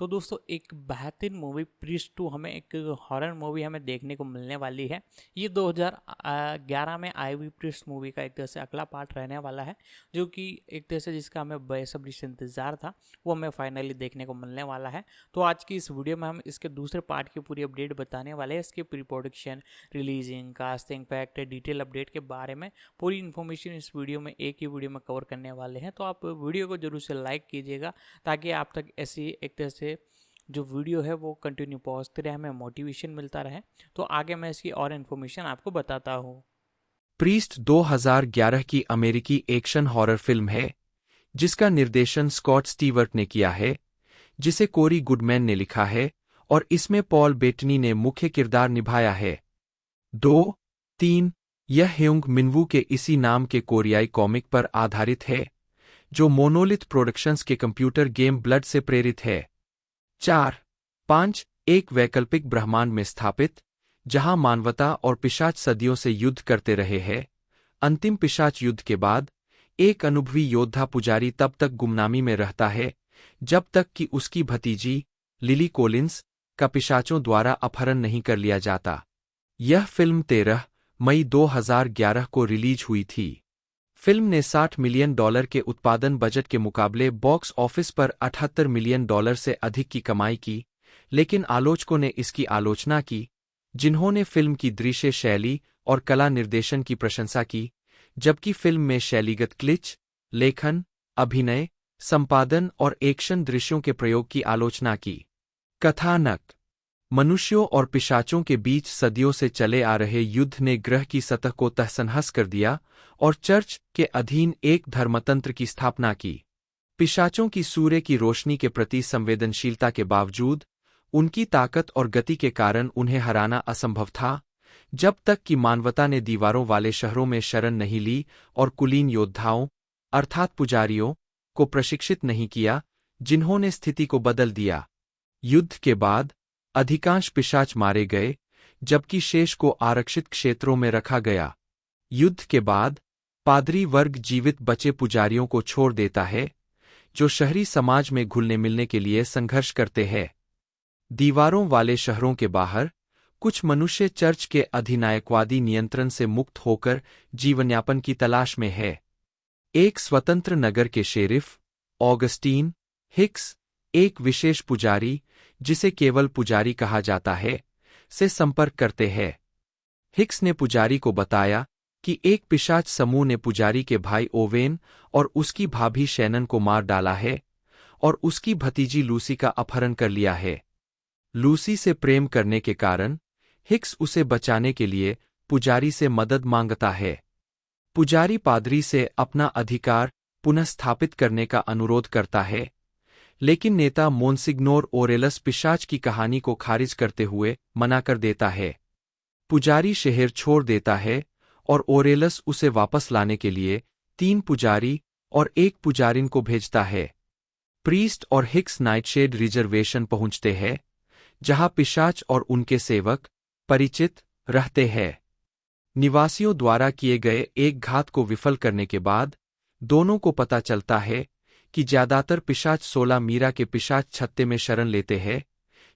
तो दोस्तों एक बेहतरीन मूवी प्रीस्ट 2 हमें एक हॉरर मूवी हमें देखने को मिलने वाली है। ये 2011 में आई हुई प्रीस्ट मूवी का एक तरह से अगला पार्ट रहने वाला है, जो कि एक तरह से जिसका हमें बेसब्री से इंतज़ार था, वो हमें फाइनली देखने को मिलने वाला है। तो आज की इस वीडियो में हम इसके दूसरे पार्ट की पूरी अपडेट बताने वाले हैं। इसके pre production, releasing, casting, fact, detail update के बारे में पूरी इन्फॉर्मेशन इस वीडियो में एक ही वीडियो में कवर करने वाले हैं। तो आप वीडियो को जरूर से लाइक कीजिएगा ताकि आप तक ऐसी एक तरह से जो वीडियो है वो कंटिन्यू पहुंचते रहे, हमें मोटिवेशन मिलता रहे। तो आगे मैं इसकी और इन्फॉर्मेशन आपको बताता हूँ। प्रीस्ट 2011 की अमेरिकी एक्शन हॉरर फिल्म है जिसका निर्देशन स्कॉट स्टीवर्ट ने किया है, जिसे कोरी गुडमैन ने लिखा है और इसमें पॉल बेटनी ने मुख्य किरदार निभाया है। 2-3 यह ह्योंग मिन्वू के इसी नाम के कोरियाई कॉमिक पर आधारित है जो मोनोलिथ प्रोडक्शंस के कंप्यूटर गेम ब्लड से प्रेरित है। 4-5 एक वैकल्पिक ब्रह्मांड में स्थापित जहां मानवता और पिशाच सदियों से युद्ध करते रहे हैं। अंतिम पिशाच युद्ध के बाद एक अनुभवी योद्धा पुजारी तब तक गुमनामी में रहता है जब तक कि उसकी भतीजी लिली कोलिंस का पिशाचों द्वारा अपहरण नहीं कर लिया जाता। यह फिल्म 13 मई 2011 को रिलीज हुई थी। फिल्म ने $60 मिलियन के उत्पादन बजट के मुकाबले बॉक्स ऑफिस पर $78 मिलियन से अधिक की कमाई की, लेकिन आलोचकों ने इसकी आलोचना की, जिन्होंने फिल्म की दृश्य शैली और कला निर्देशन की प्रशंसा की, जबकि फिल्म में शैलीगत क्लिच, लेखन, अभिनय, संपादन और एक्शन दृश्यों के प्रयोग की आलोचना की। कथानक मनुष्यों और पिशाचों के बीच सदियों से चले आ रहे युद्ध ने ग्रह की सतह को तहस-नहस कर दिया और चर्च के अधीन एक धर्मतंत्र की स्थापना की। पिशाचों की सूर्य की रोशनी के प्रति संवेदनशीलता के बावजूद उनकी ताकत और गति के कारण उन्हें हराना असंभव था, जब तक कि मानवता ने दीवारों वाले शहरों में शरण नहीं ली और कुलीन योद्धाओं अर्थात पुजारियों को प्रशिक्षित नहीं किया, जिन्होंने स्थिति को बदल दिया। युद्ध के बाद अधिकांश पिशाच मारे गए, जबकि शेष को आरक्षित क्षेत्रों में रखा गया। युद्ध के बाद पादरी वर्ग जीवित बचे पुजारियों को छोड़ देता है, जो शहरी समाज में घुलने मिलने के लिए संघर्ष करते हैं। दीवारों वाले शहरों के बाहर कुछ मनुष्य चर्च के अधिनायकवादी नियंत्रण से मुक्त होकर जीवनयापन की तलाश में है। एक स्वतंत्र नगर के शेरिफ ऑगस्टीन हिक्स एक विशेष पुजारी, जिसे केवल पुजारी कहा जाता है, से संपर्क करते हैं। हिक्स ने पुजारी को बताया कि एक पिशाच समूह ने पुजारी के भाई ओवेन और उसकी भाभी शैनन को मार डाला है और उसकी भतीजी लूसी का अपहरण कर लिया है। लूसी से प्रेम करने के कारण हिक्स उसे बचाने के लिए पुजारी से मदद मांगता है। पुजारी पादरी से अपना अधिकार पुनः स्थापित करने का अनुरोध करता है, लेकिन नेता मोनसिग्नोर ओरेलस पिशाच की कहानी को खारिज करते हुए मना कर देता है। पुजारी शहर छोड़ देता है और ओरेलस उसे वापस लाने के लिए 3 पुजारी और 1 पुजारिन को भेजता है। प्रीस्ट और हिक्स नाइटशेड रिजर्वेशन पहुंचते हैं, जहां पिशाच और उनके सेवक परिचित रहते हैं। निवासियों द्वारा किए गए एक घात को विफल करने के बाद दोनों को पता चलता है कि ज्यादातर पिशाच 16 मीरा के पिशाच छत्ते में शरण लेते हैं,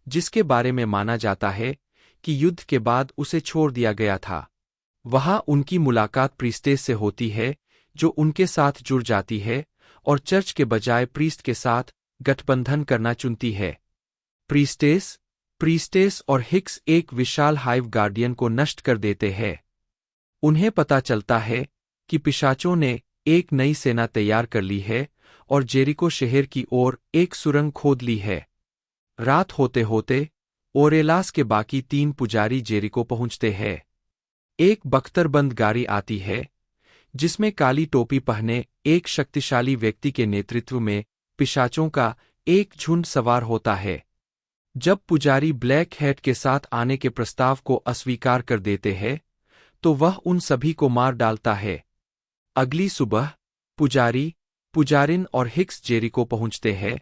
जिसके बारे में माना जाता है कि युद्ध के बाद उसे छोड़ दिया गया था। वहां उनकी मुलाकात प्रीस्टेस से होती है, जो उनके साथ जुड़ जाती है और चर्च के बजाय प्रीस्ट के साथ गठबंधन करना चुनती है। प्रीस्टेस और हिक्स एक विशाल हाइव गार्डियन को नष्ट कर देते हैं। उन्हें पता चलता है कि पिशाचों ने एक नई सेना तैयार कर ली है और जेरिको शहर की ओर एक सुरंग खोद ली है। रात होते होते ओरेलास के बाकी 3 पुजारी जेरिको पहुंचते हैं। एक बख्तरबंद गाड़ी आती है, जिसमें काली टोपी पहने एक शक्तिशाली व्यक्ति के नेतृत्व में पिशाचों का एक झुंड सवार होता है। जब पुजारी ब्लैक हैट के साथ आने के प्रस्ताव को अस्वीकार कर देते हैं, तो वह उन सभी को मार डालता है। अगली सुबह पुजारी, पुजारिन और हिक्स जेरिको पहुंचते हैं,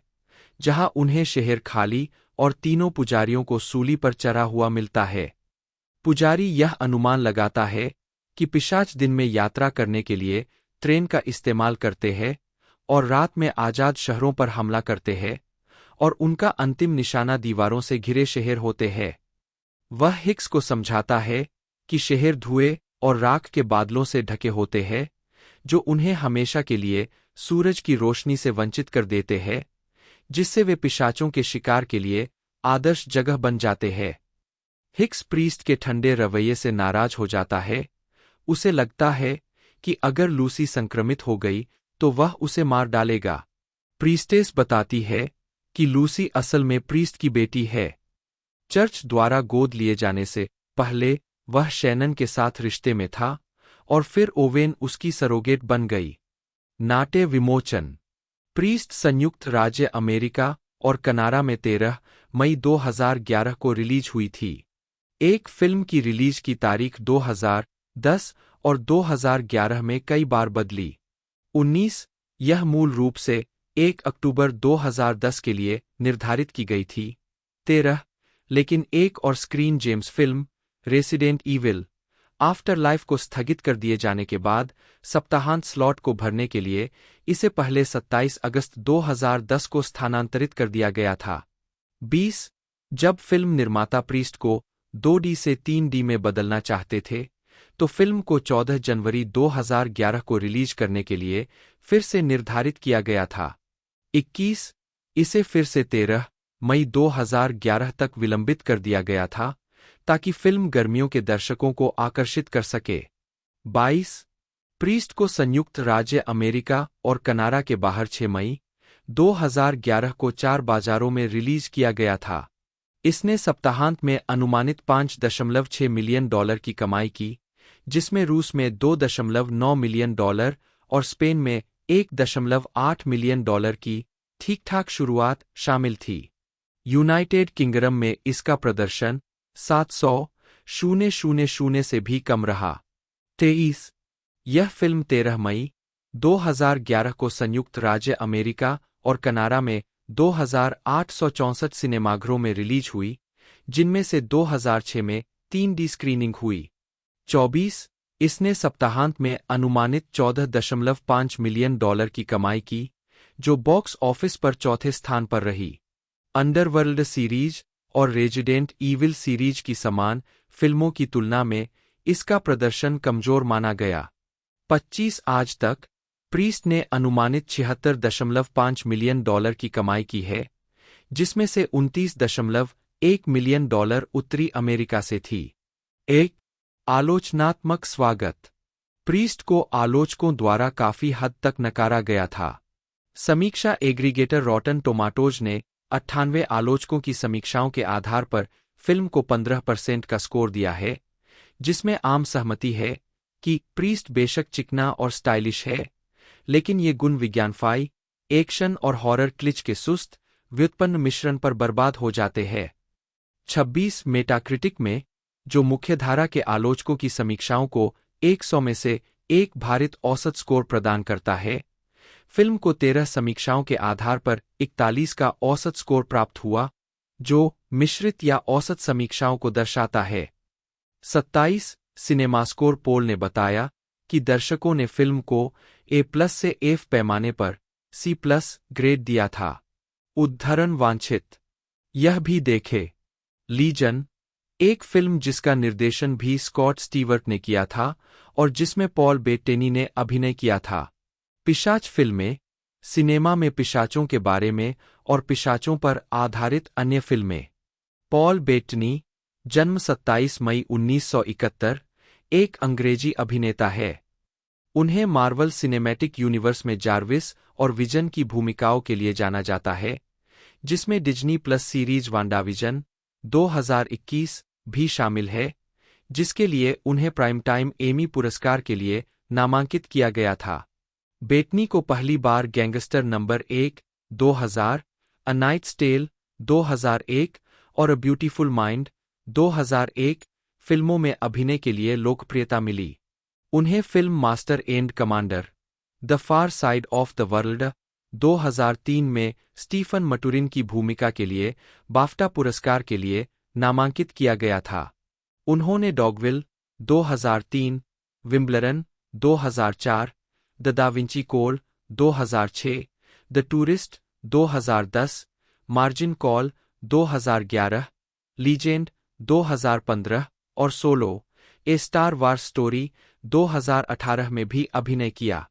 जहां उन्हें शहर खाली और तीनों पुजारियों को सूली पर चढ़ा हुआ मिलता है। पुजारी यह अनुमान लगाता है कि पिशाच दिन में यात्रा करने के लिए ट्रेन का इस्तेमाल करते हैं और रात में आजाद शहरों पर हमला करते हैं और उनका अंतिम निशाना दीवारों से घिरे शहर होते हैं। वह हिक्स को समझाता है कि शहर धुएं और राख के बादलों से ढके होते हैं, जो उन्हें हमेशा के लिए सूरज की रोशनी से वंचित कर देते हैं, जिससे वे पिशाचों के शिकार के लिए आदर्श जगह बन जाते हैं। हिक्स प्रीस्ट के ठंडे रवैये से नाराज हो जाता है। उसे लगता है कि अगर लूसी संक्रमित हो गई तो वह उसे मार डालेगा। प्रीस्टेस बताती है कि लूसी असल में प्रीस्ट की बेटी है। चर्च द्वारा गोद लिए जाने से पहले वह शैनन के साथ रिश्ते में था और फिर ओवेन उसकी सरोगेट बन गई। नाट्य विमोचन। प्रीस्ट संयुक्त राज्य अमेरिका और कनाडा में 13 मई 2011 को रिलीज हुई थी। एक फिल्म की रिलीज की तारीख 2010 और 2011 में कई बार बदली। 19 यह मूल रूप से 1 अक्टूबर 2010 के लिए निर्धारित की गई थी। 13 लेकिन एक और screen James film resident evil after life को स्थगित कर दिए जाने के बाद सप्ताहांत स्लॉट को भरने के लिए इसे पहले 27 अगस्त 2010 को स्थानांतरित कर दिया गया था। 20 जब फिल्म निर्माता प्रीस्ट को 2D से 3D में बदलना चाहते थे, तो फिल्म को 14 जनवरी 2011 को रिलीज करने के लिए फिर से निर्धारित किया गया था। 21 इसे फिर से 13 मई 2011 तक विलंबित कर दिया गया था ताकि फिल्म गर्मियों के दर्शकों को आकर्षित कर सके। 22 प्रीस्ट को संयुक्त राज्य अमेरिका और कनाडा के बाहर 6 मई 2011 को 4 बाजारों में रिलीज किया गया था। इसने सप्ताहांत में अनुमानित $5.6 मिलियन की कमाई की, जिसमें रूस में $2.9 मिलियन और स्पेन में $1.8 मिलियन की ठीक-ठाक शुरुआत शामिल थी। यूनाइटेड किंगडम में इसका प्रदर्शन 700,000 से भी कम रहा। 23 यह फिल्म 13 मई 2011 को संयुक्त राज्य अमेरिका और कनाडा में 2,864 सिनेमाघरों में रिलीज हुई, जिनमें से 2006 में 3D स्क्रीनिंग हुई। 24 इसने सप्ताहांत में अनुमानित $14.5 मिलियन की कमाई की, जो बॉक्स ऑफिस पर चौथे स्थान पर रही। अंडरवर्ल्ड सीरीज और रेजिडेंट ईविल सीरीज की समान फिल्मों की तुलना में इसका प्रदर्शन कमजोर माना गया। 25 आज तक प्रीस्ट ने अनुमानित $76.5 मिलियन की कमाई की है, जिसमें से $29.1 मिलियन उत्तरी अमेरिका से थी। एक आलोचनात्मक स्वागत। प्रीस्ट को आलोचकों द्वारा काफी हद तक नकारा गया था। समीक्षा एग्रीगेटर रॉटन टोमाटोज ने 98 आलोचकों की समीक्षाओं के आधार पर फिल्म को 15% का स्कोर दिया है, जिसमें आम सहमति है कि प्रीस्ट बेशक चिकना और स्टाइलिश है, लेकिन ये गुण विज्ञानफाई, एक्शन और हॉरर क्लिच के सुस्त, व्युत्पन्न मिश्रण पर बर्बाद हो जाते हैं। 26 मेटाक्रिटिक में, जो मुख्यधारा के आलोचकों की समीक्षाओं को 100 में से एक भारित औसत स्कोर प्रदान करता है, फिल्म को 13 समीक्षाओं के आधार पर 41 का औसत स्कोर प्राप्त हुआ, जो मिश्रित या औसत समीक्षाओं को दर्शाता है। 27 सिनेमास्कोर पोल ने बताया कि दर्शकों ने फिल्म को A+ से F पैमाने पर C+ ग्रेड दिया था। उद्धरण वांछित। यह भी देखे। लीजन, एक फिल्म जिसका निर्देशन भी स्कॉट स्टीवर्ट ने किया था और जिसमें पॉल बेट्टेनी ने अभिनय किया था। पिशाच फिल्में, सिनेमा में पिशाचों के बारे में और पिशाचों पर आधारित अन्य फिल्में। पॉल बेट्टेनी, जन्म 27 मई 1971, एक अंग्रेजी अभिनेता है। उन्हें मार्वल सिनेमैटिक यूनिवर्स में जार्विस और विजन की भूमिकाओं के लिए जाना जाता है, जिसमें डिज्नी प्लस सीरीज वांडाविजन 2021 भी शामिल है, जिसके लिए उन्हें प्राइम टाइम एमी पुरस्कार के लिए नामांकित किया गया था। बेटनी को पहली बार गैंगस्टर नंबर 1 2000, अ नाइट्स टेल 2001 और अ ब्यूटीफुल माइंड 2001 फिल्मों में अभिनय के लिए लोकप्रियता मिली। उन्हें film Master and Commander, The Far Side of the world 2003 में स्टीफन मटुरिन की भूमिका के लिए बाफ्टा पुरस्कार के लिए नामांकित किया गया था। उन्होंने डॉगविल 2003, विम्बलरन 2004, द दा Vinci code 2006, the tourist 2010, margin call 2011, legend 2015 और solo A Star Wars story 2018 में भी अभिनय किया।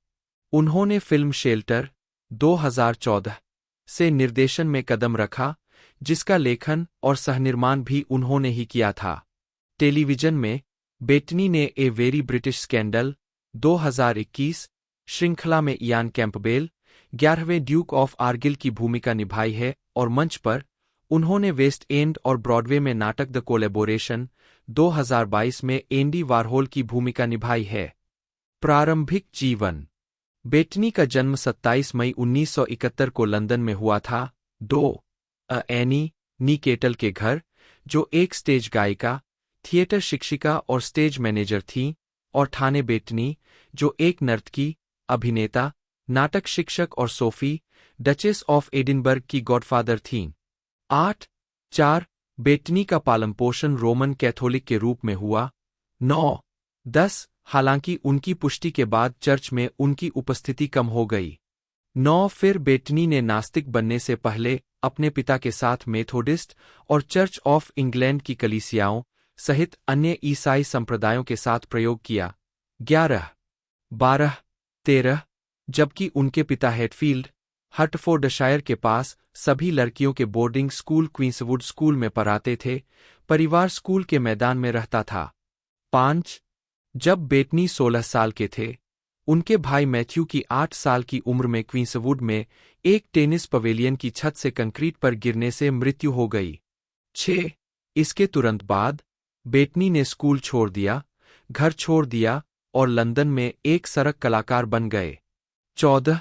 उन्होंने फिल्म शेल्टर 2014 से निर्देशन में कदम रखा, जिसका लेखन और सहनिर्माण भी उन्होंने ही किया था। टेलीविजन में बेटनी ने ए वेरी ब्रिटिश स्कैंडल 2021 श्रृंखला में इयान कैंपबेल 11वें ड्यूक ऑफ आर्गिल की भूमिका निभाई है और मंच पर उन्होंने वेस्ट एंड और ब्रॉडवे में नाटक द कोलैबोरेशन 2022 में एंडी वारहोल की भूमिका निभाई है। प्रारंभिक जीवन। बेटनी का जन्म 27 मई 1971 को लंदन में हुआ था। एनी नी केटल के घर, जो एक स्टेज गायिका, थिएटर शिक्षिका और स्टेज मैनेजर थीं, और ठाने बेटनी, जो एक नर्तकी, अभिनेता, नाटक शिक्षक और सोफी, डचेस ऑफ एडिनबर्ग की गॉडफादर थीं। 8. बेटनी का पालन पोषण रोमन कैथोलिक के रूप में हुआ। 9. हालांकि उनकी पुष्टि के बाद चर्च में उनकी उपस्थिति कम हो गई। 9. फिर बेटनी ने नास्तिक बनने से पहले अपने पिता के साथ मेथोडिस्ट और चर्च ऑफ इंग्लैंड की कलीसियाओं सहित अन्य ईसाई संप्रदायों के साथ प्रयोग किया। 11, 12, 13, जबकि उनके पिता हेटफील्ड, हर्टफोर्डशायर के पास सभी लड़कियों के बोर्डिंग स्कूल क्वींसवुड स्कूल में पढ़ाते थे, परिवार स्कूल के मैदान में रहता था। 5. जब बेटनी 16 साल के थे, उनके भाई मैथ्यू की 8 साल की उम्र में क्वींसवुड में एक टेनिस पवेलियन की छत से कंक्रीट पर गिरने से मृत्यु हो गई। 6. इसके तुरंत बाद बेटनी ने स्कूल छोड़ दिया, घर छोड़ दिया और लंदन में एक सड़क कलाकार बन गए। 14.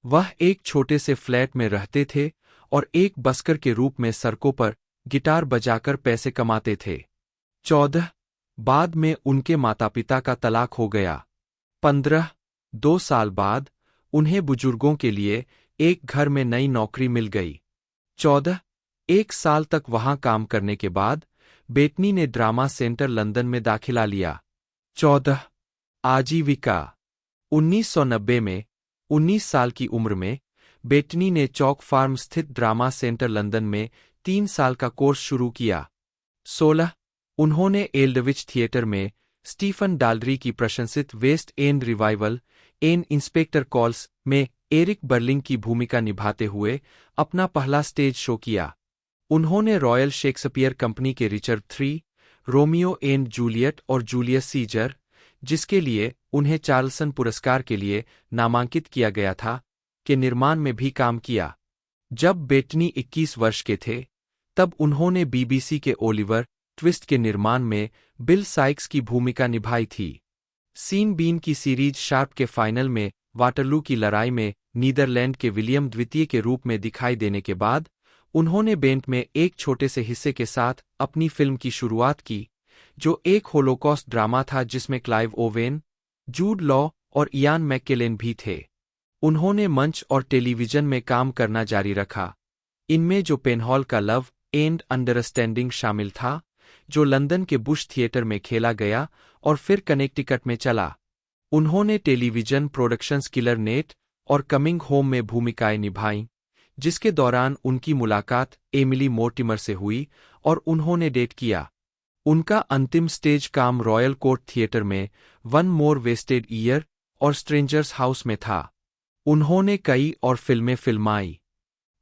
वह एक छोटे से फ्लैट में रहते थे और एक बस्कर के रूप में सड़कों पर गिटार बजाकर पैसे कमाते थे। 14. बाद में उनके माता पिता का तलाक हो गया। 15. 2 साल बाद उन्हें बुजुर्गों के लिए एक घर में नई नौकरी मिल गई। 14. 1 साल तक वहां काम करने के बाद बेटनी ने ड्रामा सेंटर लंदन में दाखिला लिया। 14. आजीविका। 1990 में 19 साल की उम्र में बेटनी ने चौक फार्म स्थित ड्रामा सेंटर लंदन में 3 साल का कोर्स शुरू किया। 16. उन्होंने एल्डविच थिएटर में स्टीफन डाल्ड्री की प्रशंसित West End revival An Inspector Calls में एरिक बर्लिंग की भूमिका निभाते हुए अपना पहला स्टेज शो किया। उन्होंने रॉयल शेक्सपियर कंपनी के Richard III, Romeo and Juliet और जूलियस सीजर, जिसके लिए उन्हें चार्ल्सन पुरस्कार के लिए नामांकित किया गया था, के निर्माण में भी काम किया। जब बेटनी 21 वर्ष के थे, तब उन्होंने BBC के ओलिवर ट्विस्ट के निर्माण में बिल साइक्स की भूमिका निभाई थी। सीन बीन की सीरीज शार्प के फाइनल में वाटरलू की लड़ाई में नीदरलैंड के विलियम द्वितीय के रूप में दिखाई देने के बाद उन्होंने बेंट में एक छोटे से हिस्से के साथ अपनी फिल्म की शुरुआत की, जो एक होलोकॉस्ट ड्रामा था जिसमें क्लाइव ओवेन, जूड लॉ और इयान मैककेलेन भी थे। उन्होंने मंच और टेलीविजन में काम करना जारी रखा, इनमें जो पेनहॉल का लव एंड अंडरस्टैंडिंग शामिल था, जो लंदन के बुश थिएटर में खेला गया और फिर कनेक्टिकट में चला। उन्होंने टेलीविजन प्रोडक्शंस किलर नेट और कमिंग होम में भूमिकाएं निभाईं, जिसके दौरान उनकी मुलाकात एमिली मोर्टिमर से हुई और उन्होंने डेट किया। उनका अंतिम स्टेज काम रॉयल कोर्ट थिएटर में वन मोर वेस्टेड ईयर और स्ट्रेंजर्स हाउस में था। उन्होंने कई और फिल्में फिल्माई।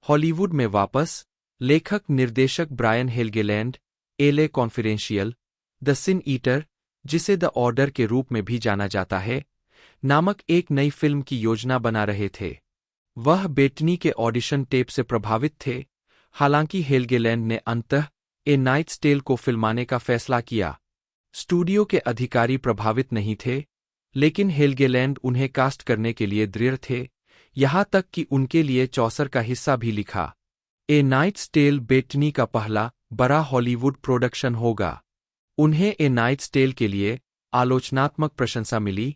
हॉलीवुड में वापस लेखक निर्देशक ब्रायन हेल्गेलैंड एले कॉन्फिडेंशियल, द सिन ईटर, जिसे द ऑर्डर के रूप में भी जाना जाता है, नामक एक नई फिल्म की योजना बना रहे थे। वह बेटनी के ऑडिशन टेप से प्रभावित थे, हालांकि हेल्गेलैंड ने अंततः ए नाइट्स टेल को फिल्माने का फैसला किया। स्टूडियो के अधिकारी प्रभावित नहीं थे, लेकिन हेल्गेलैंड उन्हें कास्ट करने के लिए दृढ़ थे, यहां तक कि उनके लिए चौसर का हिस्सा भी लिखा। ए नाइट्स टेल बेटनी का पहला बड़ा हॉलीवुड प्रोडक्शन होगा। उन्हें ए नाइट्स टेल के लिए आलोचनात्मक प्रशंसा मिली,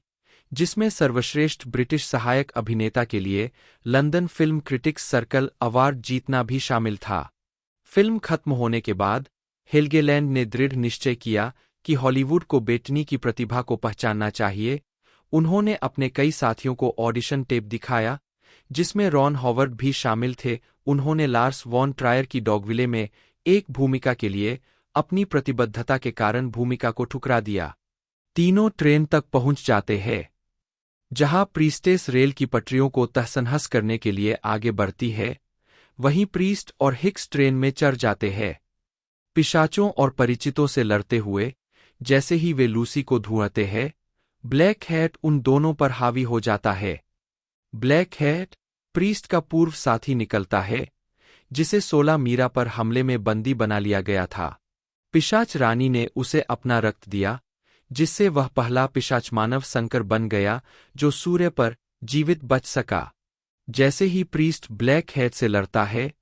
जिसमें सर्वश्रेष्ठ ब्रिटिश सहायक अभिनेता के लिए London film critics circle award जीतना भी शामिल था। फिल्म खत्म होने के बाद हेल्गेलैंड ने दृढ़ निश्चय किया कि हॉलीवुड को बेटनी की प्रतिभा को पहचानना चाहिए। उन्होंने अपने कई साथियों को ऑडिशन टेप दिखाया, जिसमें रॉन हॉवर्ड भी शामिल थे। उन्होंने लार्स वॉन ट्रायर की डॉगविले में एक भूमिका के लिए अपनी प्रतिबद्धता के कारण भूमिका को ठुकरा दिया। तीनों ट्रेन तक पहुंच जाते हैं, जहां प्रीस्टेस रेल की पटरियों को तहस-नहस करने के लिए आगे बढ़ती है, वहीं प्रीस्ट और हिक्स ट्रेन में चढ़ जाते हैं। पिशाचों और परिचितों से लड़ते हुए जैसे ही वे लूसी को ढूंढते हैं, ब्लैक हैट उन दोनों पर हावी हो जाता है। ब्लैक हैट प्रीस्ट का पूर्व साथी निकलता है, जिसे 16 मीरा पर हमले में बंदी बना लिया गया था। पिशाच रानी ने उसे अपना रक्त दिया, जिससे वह पहला पिशाच मानव संकर बन गया जो सूर्य पर जीवित बच सका। जैसे ही प्रीस्ट ब्लैक हैट से लड़ता है,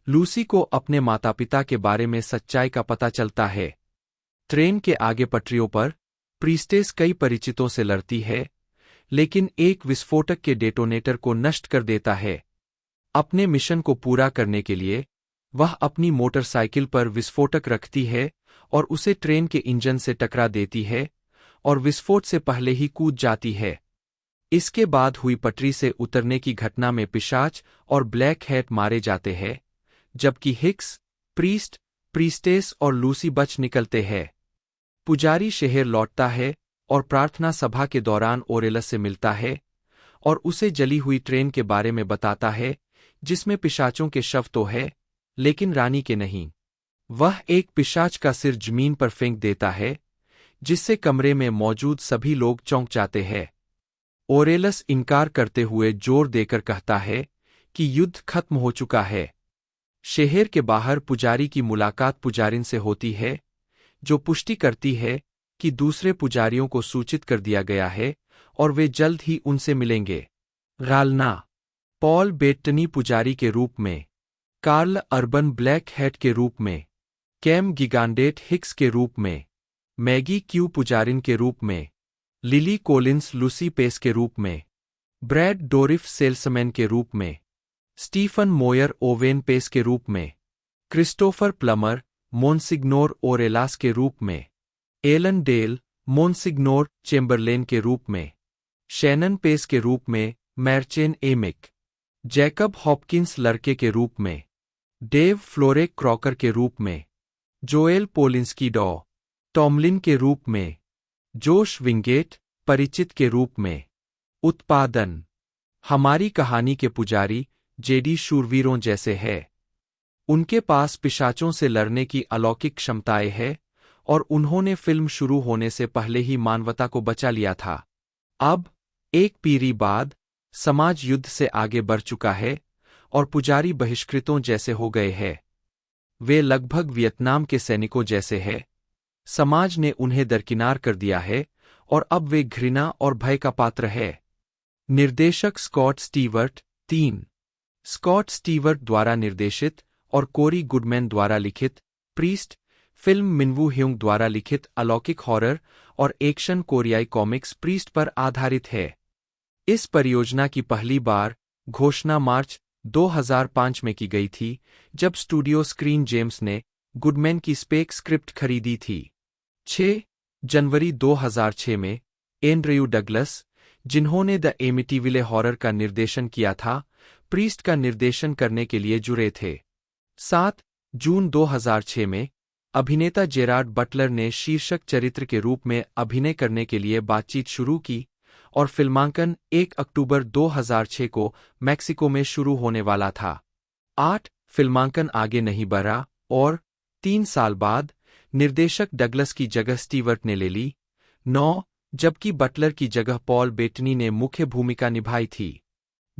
लूसी को अपने माता पिता के बारे में सच्चाई का पता चलता है। ट्रेन के आगे पटरियों पर प्रीस्टेस कई परिचितों से लड़ती है, लेकिन एक विस्फोटक के डेटोनेटर को नष्ट कर देता है। अपने मिशन को पूरा करने के लिए वह अपनी मोटरसाइकिल पर विस्फोटक रखती है और उसे ट्रेन के इंजन से टकरा देती है और विस्फोट से पहले ही कूद जाती है। इसके बाद हुई पटरी से उतरने की घटना में पिशाच और ब्लैक हैट मारे जाते हैं, जबकि हिक्स, प्रीस्ट, प्रीस्टेस और लूसी बच निकलते हैं। पुजारी शहर लौटता है और प्रार्थना सभा के दौरान ओरेलस से मिलता है और उसे जली हुई ट्रेन के बारे में बताता है, जिसमें पिशाचों के शव तो है, लेकिन रानी के नहीं। वह एक पिशाच का सिर जमीन पर फेंक देता है, जिससे कमरे में मौजूद सभी लोग चौंक जाते हैं। ओरेलस इनकार करते हुए जोर देकर कहता है कि युद्ध खत्म हो चुका है। शहर के बाहर पुजारी की मुलाकात पुजारिन से होती है, जो पुष्टि करती है कि दूसरे पुजारियों को सूचित कर दिया गया है और वे जल्द ही उनसे मिलेंगे। रालना पॉल बेट्टनी पुजारी के रूप में, कार्ल अर्बन ब्लैक हैट के रूप में, कैम गिगांडेट हिक्स के रूप में, मैगी क्यू पुजारिन के रूप में, लिली कोलिंस लूसी पेस के रूप में, ब्रैड डोरिफ सेल्समैन के रूप में, स्टीफन मोयर ओवेन पेस के रूप में, क्रिस्टोफर प्लमर मोनसिग्नोर ओरेलास के रूप में, एलन डेल मोनसिग्नोर चेम्बरलेन के रूप में, शैनन पेस के रूप में मैरचेन एमिक, जैकब हॉपकिंस लड़के के रूप में, डेव फ्लोरेक क्रॉकर के रूप में, जोएल पोलिंस्की डॉ टॉमलिन के रूप में, जोश विंगेट परिचित के रूप में। उत्पादन हमारी कहानी के पुजारी जेडी शूरवीरों जैसे है। उनके पास पिशाचों से लड़ने की अलौकिक क्षमताएं हैं और उन्होंने फिल्म शुरू होने से पहले ही मानवता को बचा लिया था। अब एक पीढ़ी बाद समाज युद्ध से आगे बढ़ चुका है और पुजारी बहिष्कृतों जैसे हो गए हैं। वे लगभग वियतनाम के सैनिकों जैसे हैं। समाज ने उन्हें दरकिनार कर दिया है और अब वे घृणा और भय का पात्र है। निर्देशक स्कॉट स्टीवर्ट 3 स्कॉट स्टीवर्ट द्वारा निर्देशित और कोरी गुडमैन द्वारा लिखित प्रीस्ट फिल्म मिनवू ह्युंग द्वारा लिखित अलौकिक हॉरर और एक्शन कोरियाई कॉमिक्स प्रीस्ट पर आधारित है। इस परियोजना की पहली बार घोषणा मार्च 2005 में की गई थी, जब स्टूडियो स्क्रीन जेम्स ने गुडमैन की स्पेक स्क्रिप्ट खरीदी थी। 6 जनवरी 2006 में एंड्रयू डगलस, जिन्होंने द एमिटीविले हॉरर का निर्देशन किया था, प्रीस्ट का निर्देशन करने के लिए जुड़े थे। 7 जून 2006 में अभिनेता जेरार्ड बटलर ने शीर्षक चरित्र के रूप में अभिनय करने के लिए बातचीत शुरू की और फिल्मांकन 1 अक्टूबर 2006 को मैक्सिको में शुरू होने वाला था। 8 फिल्मांकन आगे नहीं बढ़ा और 3 साल बाद निर्देशक डगलस की जगह स्टीवर्ट ने ले ली। 9 जबकि बटलर की जगह पॉल बेटनी ने मुख्य भूमिका निभाई थी।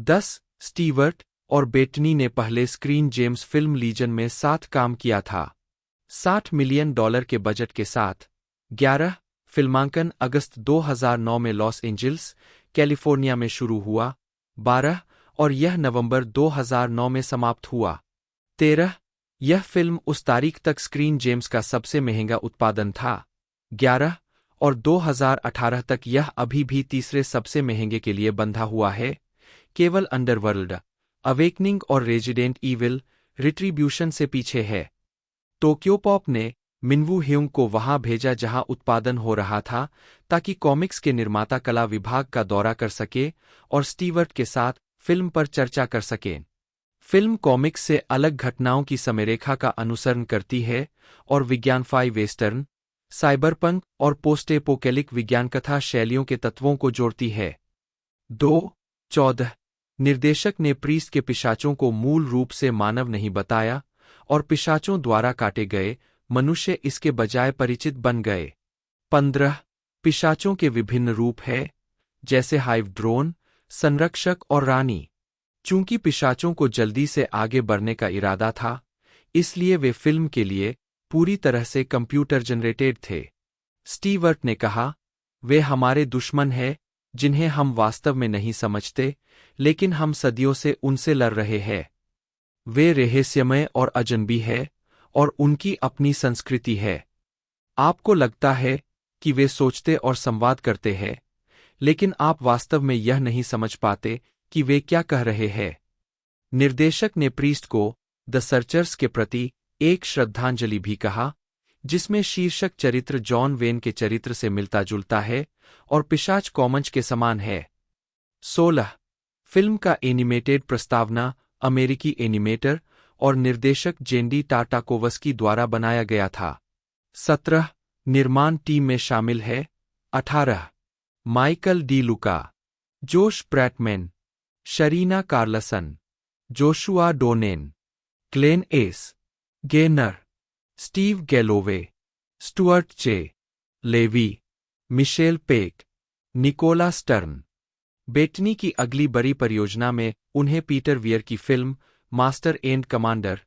10 स्टीवर्ट और बेटनी ने पहले स्क्रीन जेम्स फिल्म लीजन में साथ काम किया था। $60 मिलियन के बजट के साथ। 11 फिल्मांकन अगस्त 2009 में लॉस एंजिल्स, कैलिफोर्निया में शुरू हुआ। 12 और यह नवंबर 2009 में समाप्त हुआ। 13 यह फिल्म उस तारीख तक स्क्रीन जेम्स का सबसे महंगा उत्पादन था। 11 और 2018 तक यह अभी भी तीसरे सबसे महंगे के लिए बंधा हुआ है, केवल अंडरवर्ल्ड अवेकनिंग और रेजिडेंट ईविल रिट्रीब्यूशन से पीछे है। टोक्योपॉप ने मिनवू ह्युंग को वहां भेजा जहां उत्पादन हो रहा था, ताकि कॉमिक्स के निर्माता कला विभाग का दौरा कर सके और स्टीवर्ट के साथ फिल्म पर चर्चा कर सकें। फिल्म कॉमिक्स से अलग घटनाओं की समरेखा का अनुसरण करती है और विज्ञानफाई वेस्टर्न, साइबरपंक और पोस्टेपोकैलिक विज्ञानकथा शैलियों के तत्वों को जोड़ती है। 2.14 निर्देशक ने प्रीस्ट के पिशाचों को मूल रूप से मानव नहीं बताया और पिशाचों द्वारा काटे गए मनुष्य इसके बजाय परिचित बन गए। 15 पिशाचों के विभिन्न रूप हैं, जैसे हाइव ड्रोन, संरक्षक और रानी। चूंकि पिशाचों को जल्दी से आगे बढ़ने का इरादा था, इसलिए वे फिल्म के लिए पूरी तरह से कंप्यूटर जनरेटेड थे। स्टीवर्ट ने कहा, वे हमारे दुश्मन हैं जिन्हें हम वास्तव में नहीं समझते, लेकिन हम सदियों से उनसे लड़ रहे हैं। वे रहस्यमय और अजनबी हैं और उनकी अपनी संस्कृति है। आपको लगता है कि वे सोचते और संवाद करते हैं, लेकिन आप वास्तव में यह नहीं समझ पाते कि वे क्या कह रहे हैं। निर्देशक ने प्रीस्ट को द सर्चर्स के प्रति एक श्रद्धांजलि भी कहा, जिसमें शीर्षक चरित्र जॉन वेन के चरित्र से मिलता जुलता है और पिशाच कॉमंच के समान है। 16 फिल्म का एनिमेटेड प्रस्तावना अमेरिकी एनिमेटर और निर्देशक जेंडी टार्टाकोवस्की द्वारा बनाया गया था। 17 निर्माण टीम में शामिल है 18 Michael De Luca, Josh Bratman, Sharina Carlson, Joshua Donen, Glenn S Gainor, Steve Galloway, Stuart J Levy, Michelle Peck, Nicola Stern. Bettany की अगली बड़ी परियोजना में उन्हें पीटर वियर की film Master and Commander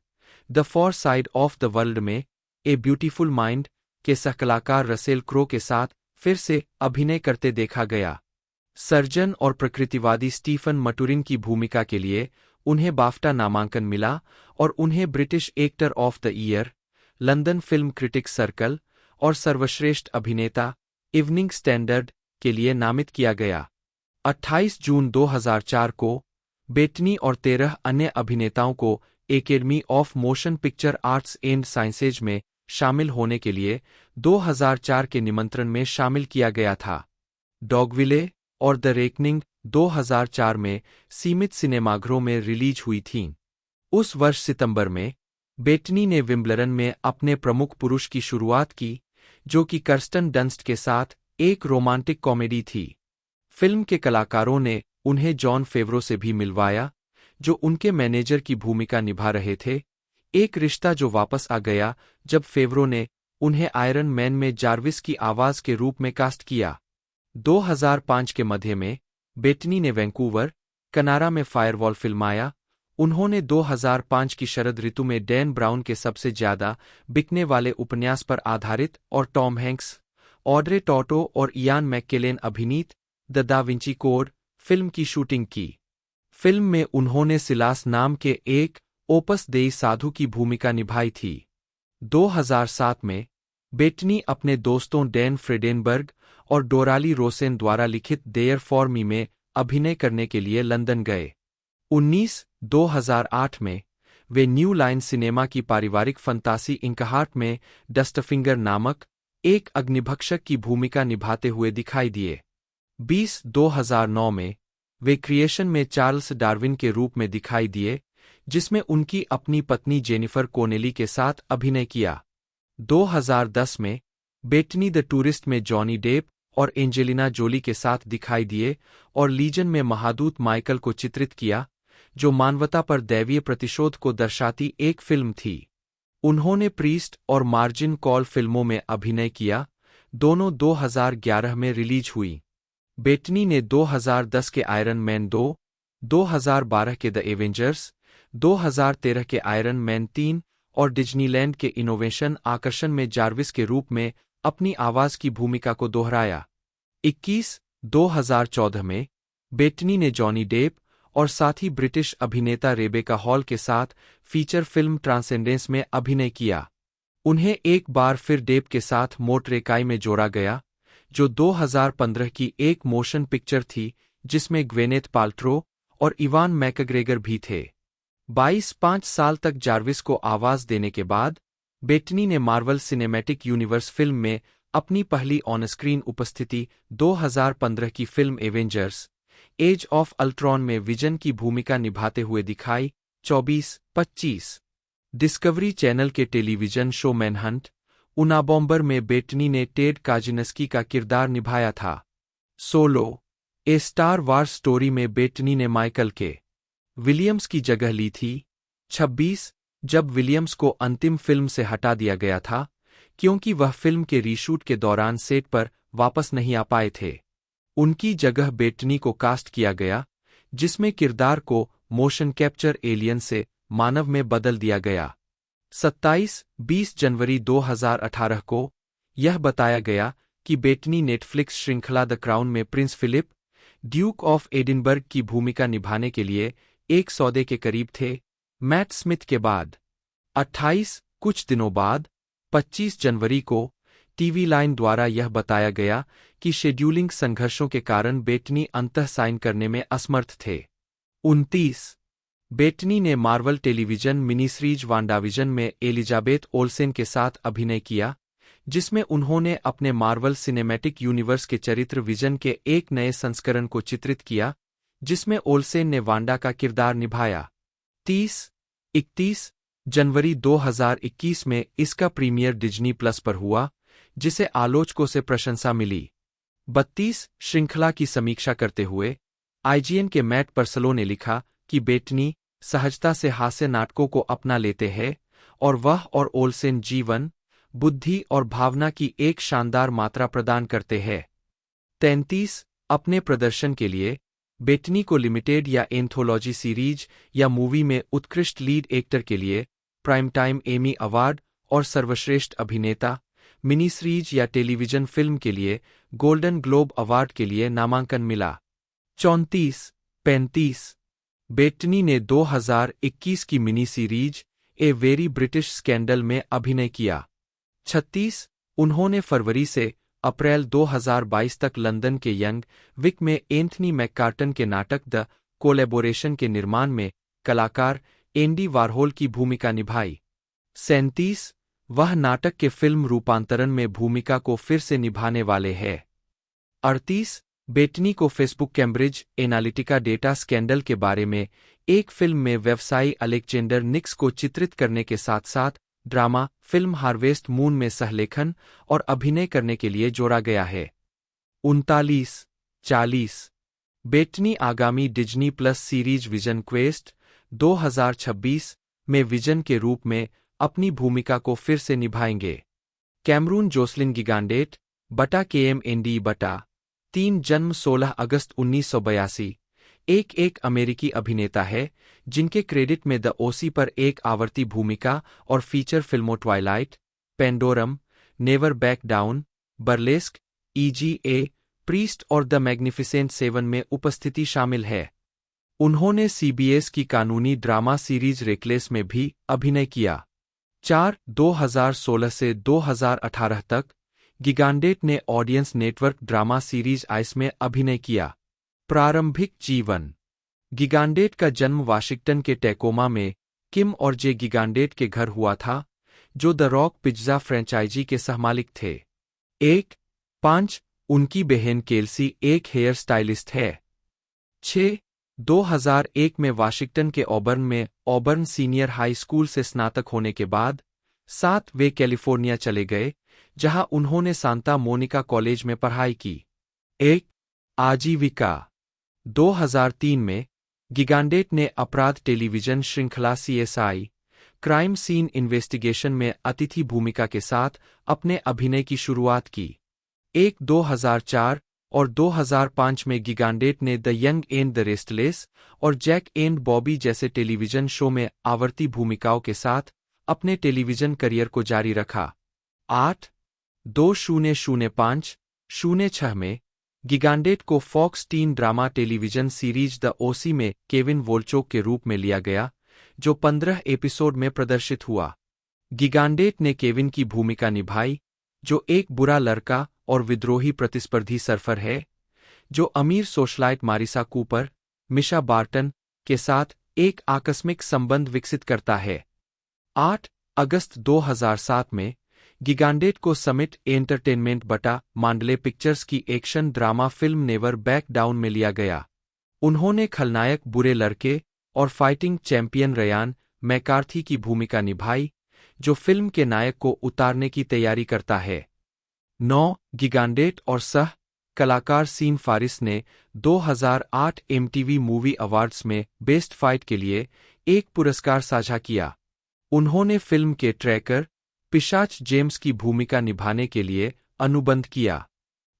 The Far Side of the World में a Beautiful mind के सहकलाकार Russell Crowe के साथ फिर से अभिनय करते देखा गया। सर्जन और प्रकृतिवादी स्टीफन मटुरिन की भूमिका के लिए उन्हें बाफ्टा नामांकन मिला और उन्हें British actor of the year, London film critics circle और सर्वश्रेष्ठ अभिनेता इवनिंग स्टैंडर्ड के लिए नामित किया गया। 28 जून 2004 को बेटनी और 13 अन्य अभिनेताओं को academy of motion picture arts and sciences में शामिल होने के लिए 2004 के निमंत्रण में शामिल किया गया था। डॉगविले और द रेकनिंग 2004 में सीमित सिनेमाघरों में रिलीज हुई थीं। उस वर्ष सितंबर में बेटनी ने विम्बलडन में अपने प्रमुख पुरुष की शुरुआत की, जो कि कर्स्टन डंस्ट के साथ एक रोमांटिक कॉमेडी थी। फिल्म के कलाकारों ने उन्हें जॉन फेवरो से भी मिलवाया, जो उनके मैनेजर की भूमिका निभा रहे थे, एक रिश्ता जो वापस आ गया जब फेवरो ने उन्हें आयरन मैन में जार्विस की आवाज के रूप में कास्ट किया। 2005 के मध्य में बेटनी ने वैंकूवर, कनाडा में फायरवॉल फिल्माया। उन्होंने 2005 की शरद ऋतु में डैन ब्राउन के सबसे ज्यादा बिकने वाले उपन्यास पर आधारित और टॉम हैंक्स, ऑड्रे टॉटो और इयान मैककेलेन अभिनीत द दा विंची कोड फिल्म की शूटिंग की। फिल्म में उन्होंने सिलास नाम के एक ओपस देई साधु की भूमिका निभाई थी। 2007 में बेटनी अपने दोस्तों डैन फ्रेडेनबर्ग और डोराली रोसेन द्वारा लिखित देयर फॉर मी में अभिनय करने के लिए लंदन गए। 2008 में वे न्यू लाइन सिनेमा की पारिवारिक फंतासी इंकहार्ट में डस्टफिंगर नामक एक अग्निभक्षक की भूमिका निभाते हुए दिखाई दिए। 2009 में वे क्रिएशन में चार्ल्स डार्विन के रूप में दिखाई दिए, जिसमें उनकी अपनी पत्नी जेनिफर कोनेली के साथ अभिनय किया। 2010 में बेटनी द टूरिस्ट में जॉनी डेप और एंजेलिना जोली के साथ दिखाई दिए और लीजन में महादूत माइकल को चित्रित किया, जो मानवता पर दैवीय प्रतिशोध को दर्शाती एक फिल्म थी। उन्होंने प्रीस्ट और मार्जिन कॉल फिल्मों में अभिनय किया, दोनों 2011 में रिलीज हुई। बेटनी ने 2010 के आयरन मैन 2, 2012 के द एवेंजर्स, 2013 के आयरन मैन 3 और डिज्नीलैंड के इनोवेशन आकर्षण में जार्विस के रूप में अपनी आवाज की भूमिका को दोहराया। 2014 में बेटनी ने जॉनी डेप और साथी ब्रिटिश अभिनेता रेबेका हॉल के साथ फीचर फिल्म ट्रांसेंडेंस में अभिनय किया। उन्हें एक बार फिर डेप के साथ मोटरेकाई में जोड़ा गया, जो 2015 की एक मोशन पिक्चर थी जिसमें ग्वेनेथ पाल्ट्रो और इवान मैकग्रेगर भी थे। 5 साल तक जार्विस को आवाज देने के बाद बेटनी ने मार्वल सिनेमैटिक यूनिवर्स फिल्म में अपनी पहली ऑनस्क्रीन उपस्थिति 2015 की film Avengers Age of Ultron में विजन की भूमिका निभाते हुए दिखाई, 24-25 डिस्कवरी चैनल के टेलीविजन शो मैनहंट उनाबॉम्बर में बेटनी ने टेड काजिनस्की का किरदार निभाया था। Solo A Star Wars Story में बेटनी ने माइकल के विलियम्स की जगह ली थी। 26 जब विलियम्स को अंतिम फिल्म से हटा दिया गया था क्योंकि वह फिल्म के रीशूट के दौरान सेट पर वापस नहीं आ पाए थे, उनकी जगह बेटनी को कास्ट किया गया, जिसमें किरदार को मोशन कैप्चर एलियन से मानव में बदल दिया गया। 27-20 जनवरी 2018 को यह बताया गया कि बेटनी नेटफ्लिक्स श्रृंखला द क्राउन में Prince Philip, Duke of Edinburgh की भूमिका निभाने के लिए एक सौदे के करीब थे, मैट स्मिथ के बाद। 28 कुछ दिनों बाद 25 जनवरी को टीवी लाइन द्वारा यह बताया गया कि शेड्यूलिंग संघर्षों के कारण बेटनी अंतः साइन करने में असमर्थ थे। 29 बेटनी ने Marvel television mini series WandaVision में एलिजाबेथ ओल्सेन के साथ अभिनय किया, जिसमें उन्होंने अपने मार्वल सिनेमैटिक यूनिवर्स के चरित्र विजन के एक नए संस्करण को चित्रित किया, जिसमें ओल्सेन ने वांडा का किरदार निभाया। 30-31 जनवरी 2021 में इसका प्रीमियर डिज्नी प्लस पर हुआ, जिसे आलोचकों से प्रशंसा मिली। 32 श्रृंखला की समीक्षा करते हुए आईजीएन के मैट पर्सलो ने लिखा कि बेटनी सहजता से हास्य नाटकों को अपना लेते हैं और वह और ओल्सेन जीवन, बुद्धि और भावना की एक शानदार मात्रा प्रदान करते हैं। 33 अपने प्रदर्शन के लिए बेटनी को लिमिटेड या एंथोलॉजी सीरीज या मूवी में उत्कृष्ट लीड एक्टर के लिए प्राइम टाइम एमी अवार्ड और सर्वश्रेष्ठ अभिनेता, मिनी सीरीज या टेलीविजन फिल्म के लिए गोल्डन ग्लोब अवार्ड के लिए नामांकन मिला। 34-35 बेटनी ने 2021 की mini series a very British scandal में अभिनय किया। 36 उन्होंने फरवरी से अप्रैल 2022 तक लंदन के यंग विक में एंथनी मैककार्टन के नाटक द कोलैबोरेशन के निर्माण में कलाकार एंडी वारहोल की भूमिका निभाई। 37 वह नाटक के फिल्म रूपांतरण में भूमिका को फिर से निभाने वाले हैं। 38 बेटनी को Facebook Cambridge Analytica data scandal के बारे में एक फिल्म में व्यवसायी अलेक्जेंडर निक्स को चित्रित करने के साथ साथ ड्रामा फिल्म हार्वेस्ट मून में सहलेखन और अभिनय करने के लिए जोड़ा गया है। 39-40 बेटनी आगामी Disney plus series vision quest 2026 में विजन के रूप में अपनी भूमिका को फिर से निभाएंगे। कैमरून जोसलिन गिगांडेट बटा KMND बटा 3 जन्म 16 अगस्त 1982 एक अमेरिकी अभिनेता है जिनके क्रेडिट में द ओसी पर एक आवर्ती भूमिका और फीचर फिल्मों Twilight, Pandorum, never back down, burlesque, EGA, priest और द मैग्निफिसेंट सेवन में उपस्थिति शामिल है। उन्होंने CBS की कानूनी ड्रामा सीरीज रेकलेस में भी अभिनय किया। 2016 से 2018 तक गिगांडेट ने audience network drama series ice में अभिनय किया। प्रारंभिक जीवन गिगांडेट का जन्म वाशिंगटन के टैकोमा में किम और जे गिगांडेट के घर हुआ था, जो द रॉक पिज्जा फ्रेंचाइजी के सहमालिक थे। 5 उनकी बहन केल्सी एक हेयर स्टाइलिस्ट है। 6 2001 में वाशिंगटन के ऑबर्न में ऑबर्न सीनियर हाई स्कूल से स्नातक होने के बाद 7 वे कैलिफोर्निया चले गए, जहां उन्होंने सांता मोनिका कॉलेज में पढ़ाई की। आजीविका 2003 में गिगांडेट ने अपराध टेलीविजन श्रृंखला CSI क्राइम सीन इन्वेस्टिगेशन में अतिथि भूमिका के साथ अपने अभिनय की शुरुआत की। 2004 और 2005 में गिगांडेट ने the young and the restless और जैक एंड बॉबी जैसे टेलीविजन शो में आवर्ती भूमिकाओं के साथ अपने टेलीविजन करियर को जारी रखा। 2005-06 में गिगांडेट को Fox teen drama television series The OC में केविन वोल्चोक के रूप में लिया गया, जो 15 एपिसोड में प्रदर्शित हुआ। गिगांडेट ने केविन की भूमिका निभाई, जो एक बुरा लड़का और विद्रोही प्रतिस्पर्धी सर्फर है, जो अमीर सोशलाइट मारिसा कूपर, मिशा बार्टन के साथ एक आकस्मिक संबंध विकसित करता है। 8 अगस्त 2007 में गिगांडेट को समिट एंटरटेनमेंट बटा मांडले पिक्चर्स की action drama film never back down में लिया गया। उन्होंने खलनायक बुरे लड़के और फाइटिंग चैंपियन रयान मैकार्थी की भूमिका निभाई, जो फिल्म के नायक को उतारने की तैयारी करता है। 9 गिगांडेट और सह कलाकार सीन फारिस ने 2008 MTV मूवी अवार्ड्स में बेस्ट फाइट के लिए एक पुरस्कार साझा किया। उन्होंने फिल्म के ट्रैकर पिशाच जेम्स की भूमिका निभाने के लिए अनुबंध किया।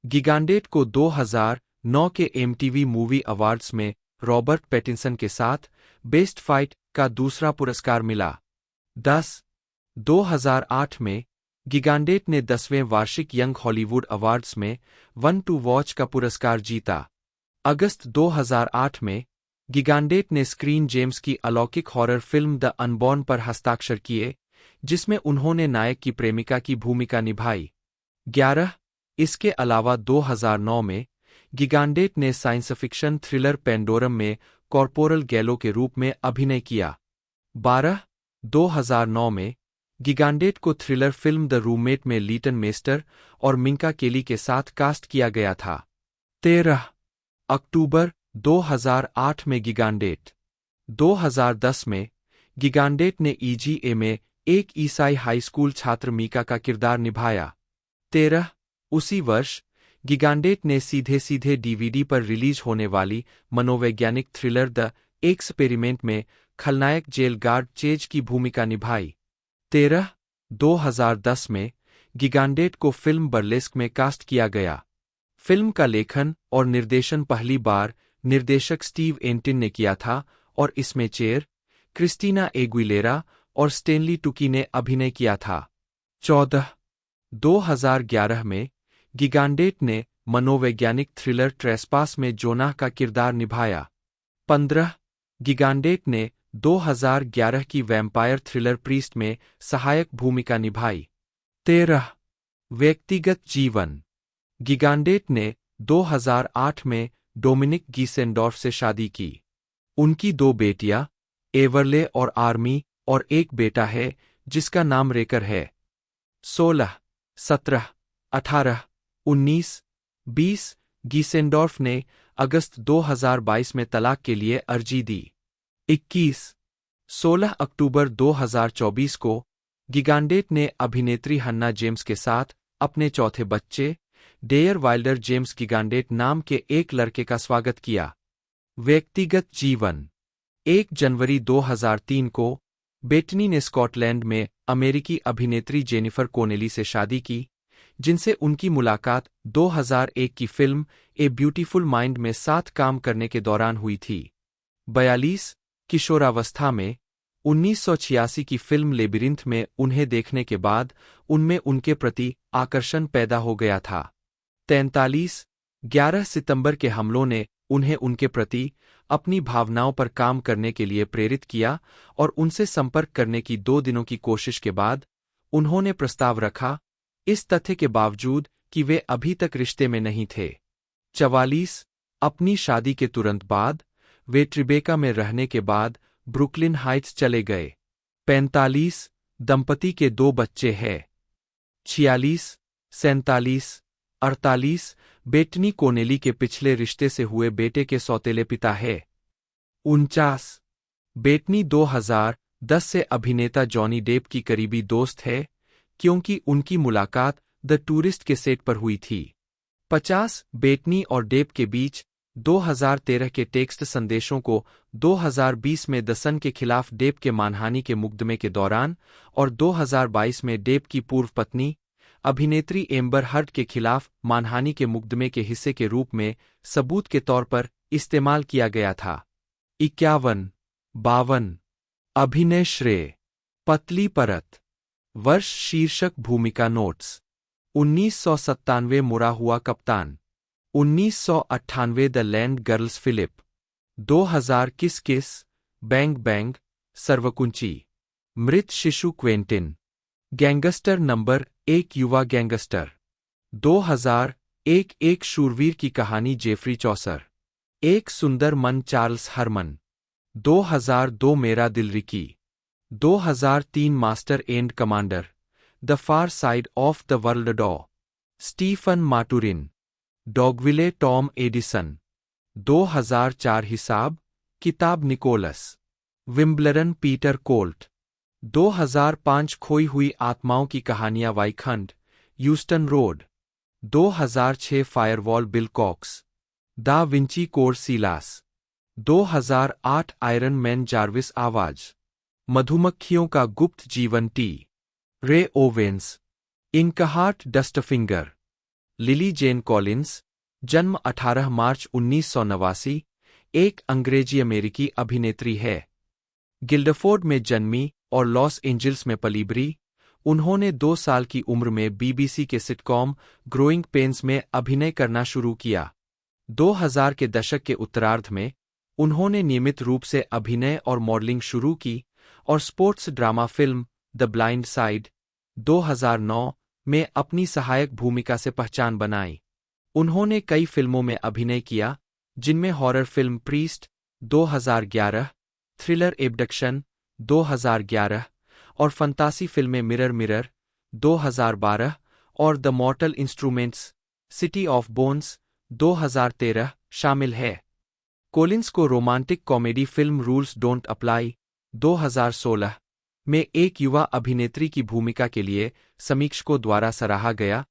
गिगांडेट को 2009 के MTV मूवी अवार्ड्स में रॉबर्ट पैटिंसन के साथ बेस्ट फाइट का दूसरा पुरस्कार मिला। 2008 में गिगांडेट ने 10वें वार्षिक यंग हॉलीवुड अवार्ड्स में वन टू वॉच का पुरस्कार जीता। अगस्त 2008 में गिगांडेट ने स्क्रीन जेम्स की अलौकिक हॉरर फिल्म द अनबॉर्न पर हस्ताक्षर किए, जिसमें उन्होंने नायक की प्रेमिका की भूमिका निभाई। 11 इसके अलावा 2009 में गिगांडेट ने साइंस फिक्शन थ्रिलर पेंडोरम में कॉर्पोरल गैलो के रूप में अभिनय किया। 12 2009 में गिगांडेट को थ्रिलर फिल्म द रूममेट में लीटन मेस्टर और मिंका केली के साथ कास्ट किया गया था। 13 अक्टूबर 2008 में गिगांडेट। 2010 में गिगांडेट ने EGA में एक ईसाई हाई स्कूल छात्र मीका का किरदार निभाया। 13 उसी वर्ष गिगांडेट ने सीधे सीधे DVD पर रिलीज होने वाली मनोवैज्ञानिक थ्रिलर द एक्सपेरिमेंट में खलनायक जेल गार्ड चेज की भूमिका निभाई। 13 2010 में गिगांडेट को फिल्म बर्लेस्क में कास्ट किया गया। फिल्म का लेखन और निर्देशन पहली बार निर्देशक स्टीव एंटिन ने किया था और इसमें चेर, क्रिस्टीना एगुइलेरा और स्टेनली टुकी ने अभिनय किया था। 14 2011 में गिगांडेट ने मनोवैज्ञानिक थ्रिलर ट्रेसपास में जोनाह का किरदार निभाया। 15 गिगांडेट ने 2011 की वैम्पायर थ्रिलर प्रीस्ट में सहायक भूमिका निभाई। 13 व्यक्तिगत जीवन। गिगांडेट ने 2008 में डोमिनिक गीसेंडॉर्फ से शादी की। उनकी 2 बेटियां एवरले और आर्मी और एक बेटा है जिसका नाम रेकर है। 16, 17, 18, 19, 20 गीसेंडॉर्फ ने अगस्त 2022 में तलाक के लिए अर्जी दी। 21, 16 अक्टूबर 2024 को गिगांडेट ने अभिनेत्री हन्ना जेम्स के साथ अपने चौथे बच्चे डेयर वाइल्डर जेम्स गिगांडेट नाम के एक लड़के का स्वागत किया। व्यक्तिगत जीवन। 1 जनवरी 2003 को बेटनी ने स्कॉटलैंड में अमेरिकी अभिनेत्री जेनिफर कोनेली से शादी की, जिनसे उनकी मुलाकात 2001 की फिल्म ए ब्यूटीफुल माइंड में साथ काम करने के दौरान हुई थी। 42 किशोरावस्था में 1986 की फिल्म लेबिरिंथ में उन्हें देखने के बाद उनमें उनके प्रति आकर्षण पैदा हो गया था। 43 11 सितंबर के हमलों ने उन्हें उनके प्रति अपनी भावनाओं पर काम करने के लिए प्रेरित किया और उनसे संपर्क करने की 2 दिनों की कोशिश के बाद उन्होंने प्रस्ताव रखा, इस तथ्य के बावजूद कि वे अभी तक रिश्ते में नहीं थे। 44 अपनी शादी के तुरंत बाद वे ट्रिबेका में रहने के बाद ब्रुकलिन हाइट्स चले गए। 45 दंपति के 2 बच्चे हैं। 46 47 48 बेटनी कोनेली के पिछले रिश्ते से हुए बेटे के सौतेले पिता है। 49 बेटनी 2010 से अभिनेता जॉनी डेप की करीबी दोस्त है, क्योंकि उनकी मुलाकात द टूरिस्ट के सेट पर हुई थी। 50 बेटनी और डेप के बीच 2013 के टेक्स्ट संदेशों को 2020 में द सन के खिलाफ डेप के मानहानि के मुकदमे के दौरान और 2022 में डेप की पूर्व पत्नी अभिनेत्री एम्बर हर्ड के खिलाफ मानहानि के मुकदमे के हिस्से के रूप में सबूत के तौर पर इस्तेमाल किया गया था। 51 52 अभिनय श्रेय। पतली परत। वर्ष शीर्षक भूमिका नोट्स। 1997 मुड़ा हुआ कप्तान। 1998 द लैंड गर्ल्स फिलिप। 2000 किस किस, बैंग बैंग, सर्वकुंची। मृत शिशु क्वेंटिन। गैंगस्टर नंबर 1 युवा गैंगस्टर। 2001 एक शूरवीर की कहानी जेफ्री चौसर। एक सुंदर मन चार्ल्स हरमन। 2002 मेरा दिल Ricky. 2003 Master and Commander, The Far Side of the World डॉ, Stephen Maturin. Dogville Tom Edison. 2004 हिसाब, किताब निकोलस। Wimbledon Peter Colt. 2005 खोई हुई आत्माओं की कहानियां वाइखंड, Euston Road. 2006 Firewall Bill Cox, Da Vinci Code Silas. 2008 Iron Man Jarvis आवाज, मधुमक्खियों का गुप्त जीवन T. Ray Owens, Inkheart Dustfinger. Lily Jane Collins, जन्म 18 मार्च 1989, एक अंग्रेजी अमेरिकी अभिनेत्री है। गिल्डफोर्ड में जन्मी और लॉस एंजल्स में पली बड़ी। उन्होंने 2 साल की उम्र में बीबीसी के सिटकॉम ग्रोइंग पेन्स में अभिनय करना शुरू किया। 2000 के दशक के उत्तरार्ध में उन्होंने नियमित रूप से अभिनय और मॉडलिंग शुरू की और sports drama film the blind side 2009 में अपनी सहायक भूमिका से पहचान बनाई। उन्होंने कई फिल्मों में अभिनय किया, जिनमें horror film priest 2011, thriller abduction 2011 और फंतासी फिल्में मिरर मिरर 2012 और the मॉर्टल instruments city of bones 2013 शामिल है। कोलिंस को romantic comedy film rules don't apply 2016 में एक युवा अभिनेत्री की भूमिका के लिए समीक्षकों द्वारा सराहा गया,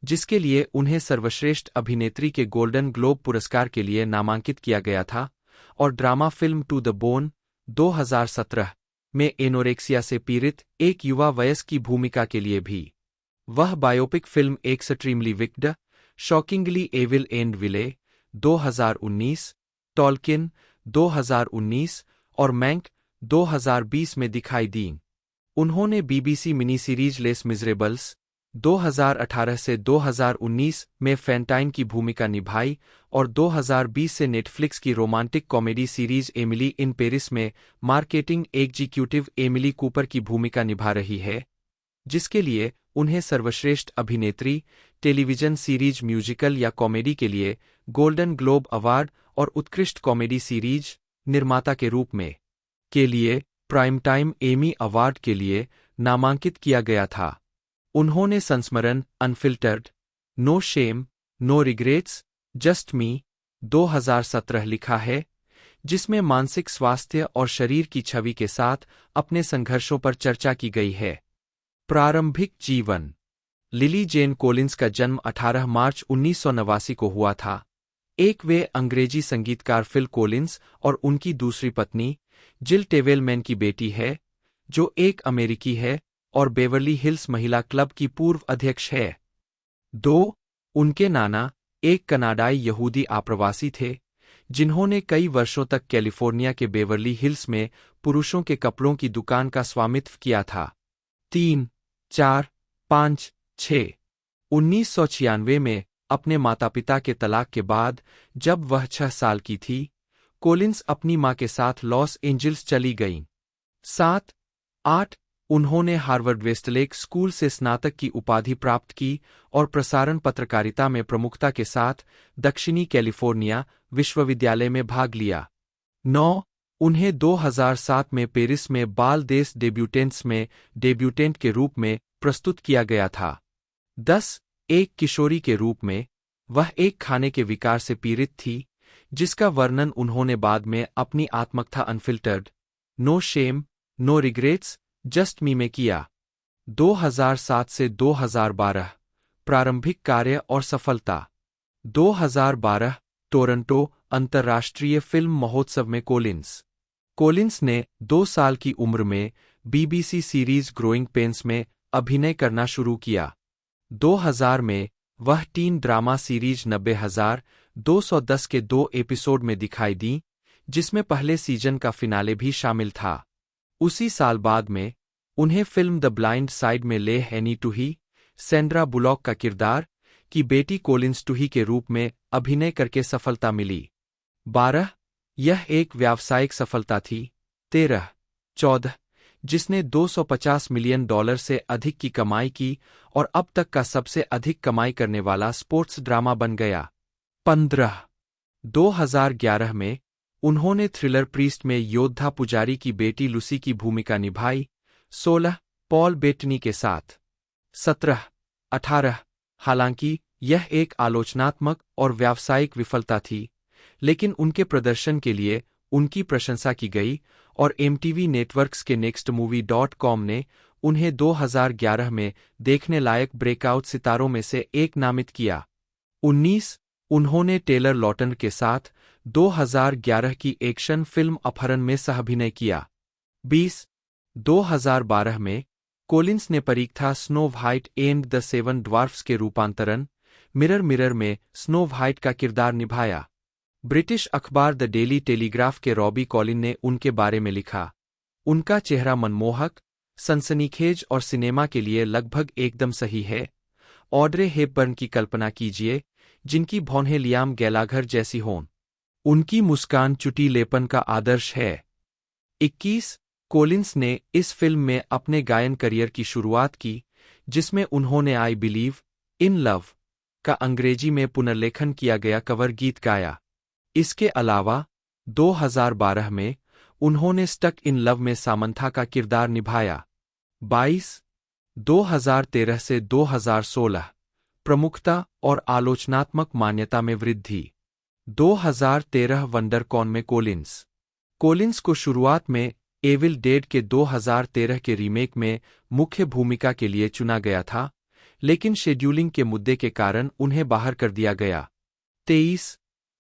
जिसके लिए उन्हें सर्वश्रेष्ठ अभिनेत्री के गोल्डन ग्लोब पुरस्कार के लिए नामांकित किया गया था, और drama film To the Bone 2017 में एनोरेक्सिया से पीड़ित एक युवा वयस्क की भूमिका के लिए भी। वह biopic film Extremely Wicked, Shockingly Evil and Vile 2019, Tolkien 2019 और मैंक 2020 में दिखाई दीं। उन्होंने BBC mini series Les Miserables 2018 से 2019 में फैंटाइन की भूमिका निभाई और 2020 से नेटफ्लिक्स की romantic comedy series Emily in Paris में मार्केटिंग एग्जीक्यूटिव एमिली कूपर की भूमिका निभा रही है, जिसके लिए उन्हें सर्वश्रेष्ठ अभिनेत्री टेलीविजन सीरीज म्यूजिकल या कॉमेडी के लिए गोल्डन ग्लोब अवार्ड और उत्कृष्ट कॉमेडी सीरीज निर्माता के रूप में के लिए प्राइम टाइम एमी अवार्ड के लिए नामांकित किया गया था। उन्होंने संस्मरण Unfiltered, No Shame, No Regrets, Just Me 2017 लिखा है, जिसमें मानसिक स्वास्थ्य और शरीर की छवि के साथ अपने संघर्षों पर चर्चा की गई है। प्रारंभिक जीवन। लिली जेन कोलिंस का जन्म 18 मार्च 1989 को हुआ था। एक वे अंग्रेजी संगीतकार फिल कोलिंस और उनकी दूसरी पत्नी जिल टेवेलमैन की बेटी है, जो एक अमेरिकी है और बेवर्ली हिल्स महिला क्लब की पूर्व अध्यक्ष है। 2. उनके नाना एक कनाडाई यहूदी आप्रवासी थे, जिन्होंने कई वर्षों तक कैलिफोर्निया के बेवर्ली हिल्स में पुरुषों के कपड़ों की दुकान का स्वामित्व किया था। 3, 4, 5, 6. 1996 में अपने माता-पिता के तलाक के बाद, जब वह 6 साल की थी, कोलिंस अपनी मां के साथ लॉस एंजल्स चली गईं। 7, 8. उन्होंने हार्वर्ड वेस्टलेक स्कूल से स्नातक की उपाधि प्राप्त की और प्रसारण पत्रकारिता में प्रमुखता के साथ दक्षिणी कैलिफोर्निया विश्वविद्यालय में भाग लिया। 9. उन्हें 2007 में पेरिस में बाल देश डेब्यूटेंट्स में डेब्यूटेंट के रूप में प्रस्तुत किया गया था। 10. एक किशोरी के रूप में, वह एक खाने के विकार से पीड़ित थी, जिसका वर्णन उन्होंने बाद में अपनी आत्मकथा Unfiltered, No Shame, No Regrets, Just Me में किया। 2007 से 2012 प्रारंभिक कार्य और सफलता। 2012 टोरंटो अंतर्राष्ट्रीय फिल्म महोत्सव में कोलिंस ने 2 साल की उम्र में बीबीसी सीरीज ग्रोइंग पेन्स में अभिनय करना शुरू किया। 2000 में वह टीन ड्रामा सीरीज 90,210 के 2 एपिसोड में दिखाई दी, जिसमें पहले सीजन का फिनाले भी शामिल था। उसी साल बाद में उन्हें फिल्म द ब्लाइंड साइड में ले हैनी टूही, सैंड्रा बुलॉक का किरदार की बेटी कोलिंस टूही के रूप में अभिनय करके सफलता मिली। 12. यह एक व्यावसायिक सफलता थी। 13. 14. जिसने $250 मिलियन से अधिक की कमाई की और अब तक का सबसे अधिक कमाई करने वाला स्पोर्ट्स ड्रामा बन गया। 15. 2011 में उन्होंने थ्रिलर प्रीस्ट में योद्धा पुजारी की बेटी लुसी की भूमिका निभाई। 16. पॉल बेटनी के साथ। 17. 18. हालांकि यह एक आलोचनात्मक और व्यावसायिक विफलता थी, लेकिन उनके प्रदर्शन के लिए उनकी प्रशंसा की गई और MTV नेटवर्क्स के nextmovie.com ने उन्हें 2011 में देखने लायक ब्रेकआउट सितारों में से एक नामित किया। 19 उन्होंने टेलर लॉटन के साथ 2011 की एक्शन फिल्म अपहरण में सह-अभिनय किया। 20 2012 में कोलिंस ने परीक्षा snow white and the seven dwarfs के रूपांतरण मिरर मिरर में स्नो व्हाइट का किरदार निभाया। ब्रिटिश अखबार द डेली टेलीग्राफ के रॉबी कॉलिन ने उनके बारे में लिखा, उनका चेहरा मनमोहक, सनसनीखेज और सिनेमा के लिए लगभग एकदम सही है। ऑड्रे हेपबर्न की कल्पना कीजिए, जिनकी भौहें लियाम गैलाघर जैसी हों। उनकी मुस्कान चुटीलेपन का आदर्श है। 21 कोलिंस ने इस फिल्म में अपने गायन करियर की शुरुआत की, जिसमें उन्होंने आई बिलीव इन लव का अंग्रेजी में पुनर्लेखन किया गया कवर गीत गाया। इसके अलावा 2012 में उन्होंने स्टक इन लव में सामंथा का किरदार निभाया। 22 2013 से 2016 प्रमुखता और आलोचनात्मक मान्यता में वृद्धि। 2013 वंडरकॉन में कोलिंस को शुरुआत में एविल डेड के 2013 के रीमेक में मुख्य भूमिका के लिए चुना गया था, लेकिन शेड्यूलिंग के मुद्दे के कारण उन्हें बाहर कर दिया गया।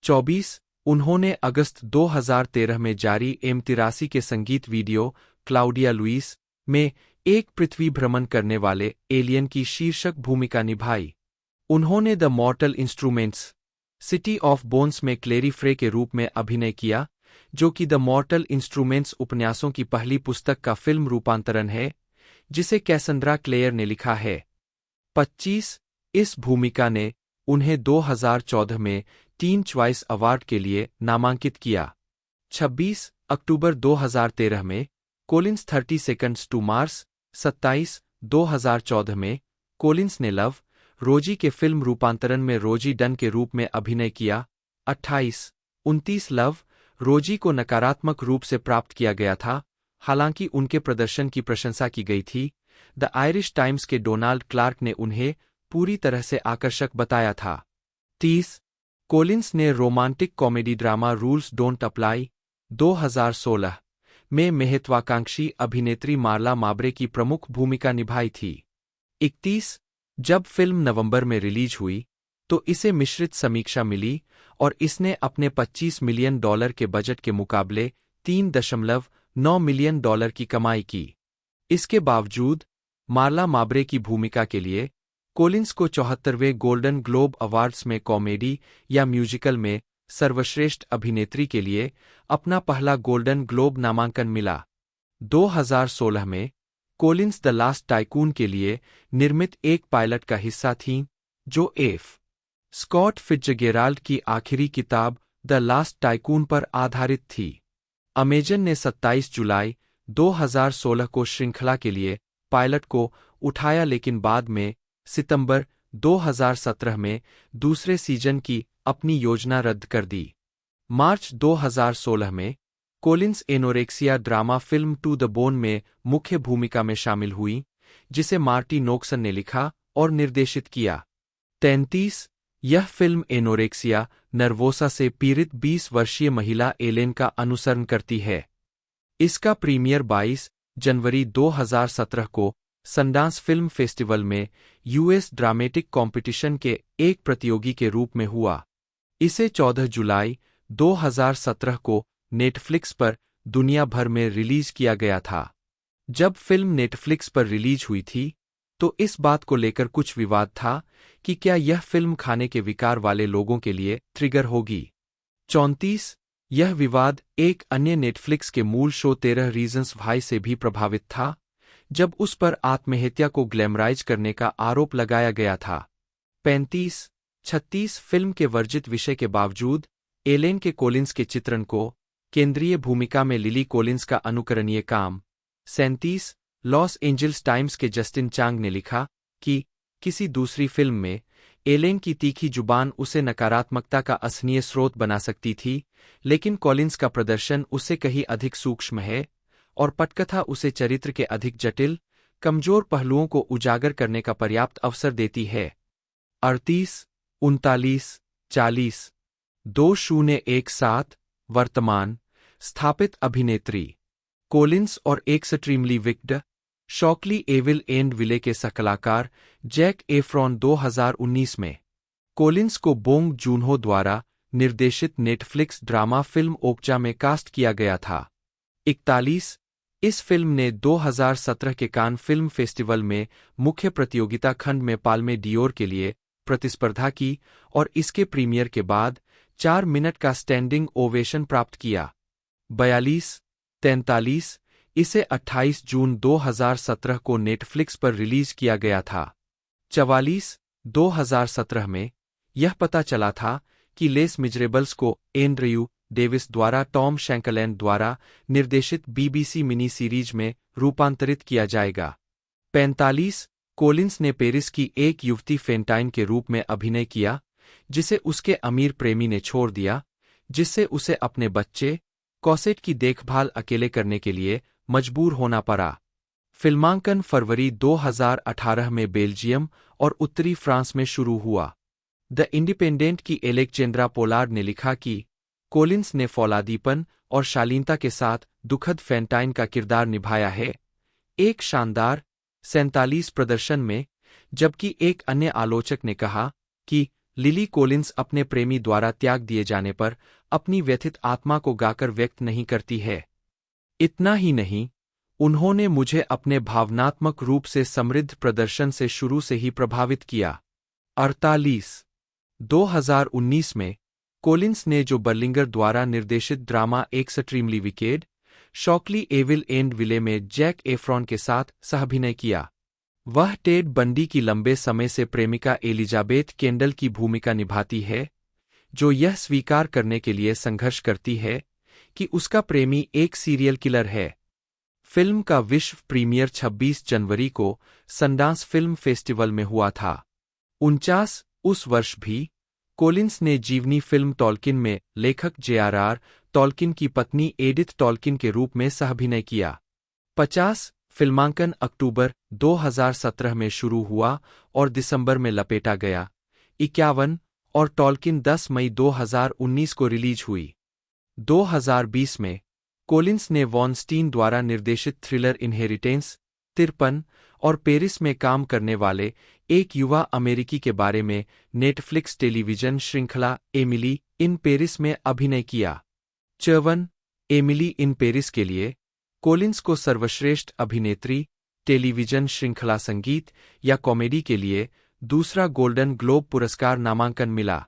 24 उन्होंने अगस्त 2013 में जारी M83 के संगीत वीडियो क्लाउडिया लुइस में एक पृथ्वी भ्रमण करने वाले एलियन की शीर्षक भूमिका निभाई। उन्होंने the मॉर्टल instruments city of bones में क्लेरी फ्रे के रूप में अभिनय किया, जो कि द मॉर्टल इंस्ट्रूमेंट्स उपन्यासों की पहली पुस्तक का फिल्म रूपांतरण है, जिसे कैसंड्रा क्लेयर ने लिखा है। 25 इस भूमिका ने उन्हें 2014 में टीन च्वाइस अवार्ड के लिए नामांकित किया। 26 अक्टूबर 2013 में कोलिंस 30 सेकंड्स टू मार्स। 27 2014 में कोलिंस ने लव रोजी के फिल्म रूपांतरण में रोजी डन के रूप में अभिनय किया। 28 29 लव रोजी को नकारात्मक रूप से प्राप्त किया गया था, हालांकि उनके प्रदर्शन की प्रशंसा की गई थी। द आयरिश टाइम्स के डोनाल्ड क्लार्क ने उन्हें पूरी तरह से आकर्षक बताया था। 30 कोलिंस ने romantic comedy drama rules don't apply 2016 में महत्वाकांक्षी अभिनेत्री मार्ला माब्रे की प्रमुख भूमिका निभाई थी। 31 जब फिल्म नवंबर में रिलीज हुई तो इसे मिश्रित समीक्षा मिली और इसने अपने $25 मिलियन के बजट के मुकाबले $3.9 मिलियन की कमाई की। इसके बावजूद मार्ला माब्रे की भूमिका के लिए कोलिंस को 74वें गोल्डन ग्लोब अवार्ड्स में कॉमेडी या म्यूजिकल में सर्वश्रेष्ठ अभिनेत्री के लिए अपना पहला गोल्डन ग्लोब नामांकन मिला। 2016 में कोलिंस द लास्ट टाइकून के लिए निर्मित एक पायलट का हिस्सा थीं, जो एफ. स्कॉट फिट्जगेराल्ड की आखिरी किताब द लास्ट टाइकून पर आधारित थी। अमेजन ने 27 जुलाई 2016 को श्रृंखला के लिए पायलट को उठाया, लेकिन बाद में सितंबर 2017 में दूसरे सीजन की अपनी योजना रद्द कर दी। मार्च 2016 में Collins anorexia drama film To the Bone में मुख्य भूमिका में शामिल हुई, जिसे मार्टी नोक्सन ने लिखा और निर्देशित किया। 33 यह फिल्म एनोरेक्सिया नर्वोसा से पीड़ित 20 वर्षीय महिला एलेन का अनुसरण करती है। इसका प्रीमियर 22 जनवरी 2017 को सनडांस फिल्म फेस्टिवल में यूएस ड्रामेटिक कॉम्पिटिशन के एक प्रतियोगी के रूप में हुआ। इसे 14 जुलाई 2017 को नेटफ्लिक्स पर दुनिया भर में रिलीज किया गया था। जब फिल्म नेटफ्लिक्स पर रिलीज हुई थी, तो इस बात को लेकर कुछ विवाद था कि क्या यह फिल्म खाने के विकार वाले लोगों के लिए ट्रिगर होगी। 34 यह विवाद एक अन्य नेटफ्लिक्स के मूल शो 13 रीजन्स व्हाई से भी प्रभावित था, जब उस पर आत्महत्या को ग्लैमराइज करने का आरोप लगाया गया था। 36 फिल्म के वर्जित विषय के बावजूद एलेन के कोलिंस के चित्रण को केंद्रीय भूमिका में लिली कोलिंस का अनुकरणीय काम। 37 लॉस एंजल्स टाइम्स के जस्टिन चांग ने लिखा कि किसी दूसरी फिल्म में एलेन की तीखी जुबान उसे नकारात्मकता का असहनीय स्रोत बना सकती थी, लेकिन कॉलिंस का प्रदर्शन उससे कहीं अधिक सूक्ष्म है और पटकथा उसे चरित्र के अधिक जटिल, कमजोर पहलुओं को उजागर करने का पर्याप्त अवसर देती है। 38 39 40 2017 वर्तमान स्थापित अभिनेत्री। कोलिंस और Extremely Wicked, Shockingly Evil and Vile के सहकलाकार जैक एफ्रॉन 2019 में कोलिंस को बोंग जूनहो द्वारा निर्देशित नेटफ्लिक्स ड्रामा फिल्म ओक्जा में कास्ट किया गया था। 41 इस फिल्म ने 2017 के कान फिल्म फेस्टिवल में मुख्य प्रतियोगिता खंड में पाल्मे डियोर के लिए प्रतिस्पर्धा की और इसके प्रीमियर के बाद 4 मिनट का स्टैंडिंग ओवेशन प्राप्त किया। 43 इसे 28 जून 2017 को नेटफ्लिक्स पर रिलीज किया गया था। 2017 में यह पता चला था कि लेस मिजरेबल्स को एंड्रयू डेविस द्वारा टॉम शैंकलैंड द्वारा निर्देशित बीबीसी मिनी सीरीज में रूपांतरित किया जाएगा। 45 कोलिंस ने पेरिस की एक युवती फेंटाइन के रूप में अभिनय किया जिसे उसके अमीर प्रेमी ने छोड़ दिया, जिससे उसे अपने बच्चे कॉसेट की देखभाल अकेले करने के लिए मजबूर होना पड़ा। फिल्मांकन फरवरी 2018 में बेल्जियम और उत्तरी फ्रांस में शुरू हुआ। द इंडिपेंडेंट की एलेक्जेंड्रा पोलार्ड ने लिखा कि कोलिंस ने फौलादीपन और शालीनता के साथ दुखद फेंटाइन का किरदार निभाया है, एक शानदार 47 प्रदर्शन में, जबकि एक अन्य आलोचक ने कहा कि लिली कोलिंस अपने प्रेमी द्वारा त्याग दिए जाने पर अपनी व्यथित आत्मा को गाकर व्यक्त नहीं करती है। इतना ही नहीं, उन्होंने मुझे अपने भावनात्मक रूप से समृद्ध प्रदर्शन से शुरू से ही प्रभावित किया। 48 2019 में कोलिंस ने जो बर्लिंगर द्वारा निर्देशित drama Extremely Wicked, Shockingly Evil and Vile में जैक एफ्रॉन के साथ सहअभिनय किया। वह टेड बंडी की लंबे समय से प्रेमिका एलिजाबेथ केंडल की भूमिका निभाती है, जो यह स्वीकार करने के लिए संघर्ष करती है कि उसका प्रेमी एक सीरियल किलर है। फिल्म का विश्व प्रीमियर 26 जनवरी को सनडांस फिल्म फेस्टिवल में हुआ था। 49 उस वर्ष भी कोलिंस ने जीवनी फिल्म टॉल्किन में लेखक जेआरआर टॉल्किन की पत्नी एडिथ टॉल्किन के रूप में सहअभिनय किया। 50 फिल्मांकन अक्टूबर 2017 में शुरू हुआ और दिसंबर में लपेटा गया। 51 और टॉल्किन 10 मई 2019 को रिलीज हुई। 2020 में कोलिंस ने वॉन स्टीन द्वारा निर्देशित थ्रिलर इनहेरिटेंस 53 और पेरिस में काम करने वाले एक युवा अमेरिकी के बारे में नेटफ्लिक्स टेलीविजन श्रृंखला एमिली इन पेरिस में अभिनय किया। 54 एमिली इन पेरिस के लिए कोलिंस को सर्वश्रेष्ठ अभिनेत्री, टेलीविजन श्रृंखला संगीत या कॉमेडी के लिए दूसरा गोल्डन ग्लोब पुरस्कार नामांकन मिला।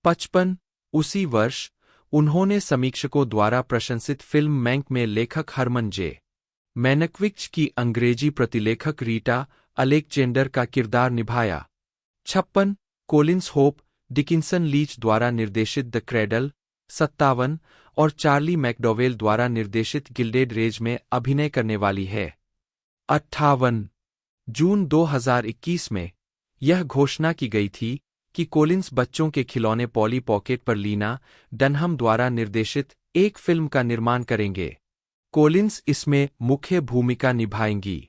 55 उसी वर्ष उन्होंने समीक्षकों द्वारा प्रशंसित फिल्म मैंक में लेखक हरमन जे. मैनक्विच की अंग्रेजी प्रतिलेखक रीटा अलेक्जेंडर का किरदार निभाया। 56 कोलिंस होप डिकिंसन लीच द्वारा निर्देशित द क्रेडल 57 और चार्ली मैकडॉवेल द्वारा निर्देशित गिल्डेड रेज में अभिनय करने वाली है। 58 जून 2021 में यह घोषणा की गई थी कि कोलिंस बच्चों के खिलौने पॉली पॉकेट पर लीना डनहम द्वारा निर्देशित एक फिल्म का निर्माण करेंगे। कोलिंस इसमें मुख्य भूमिका निभाएंगी।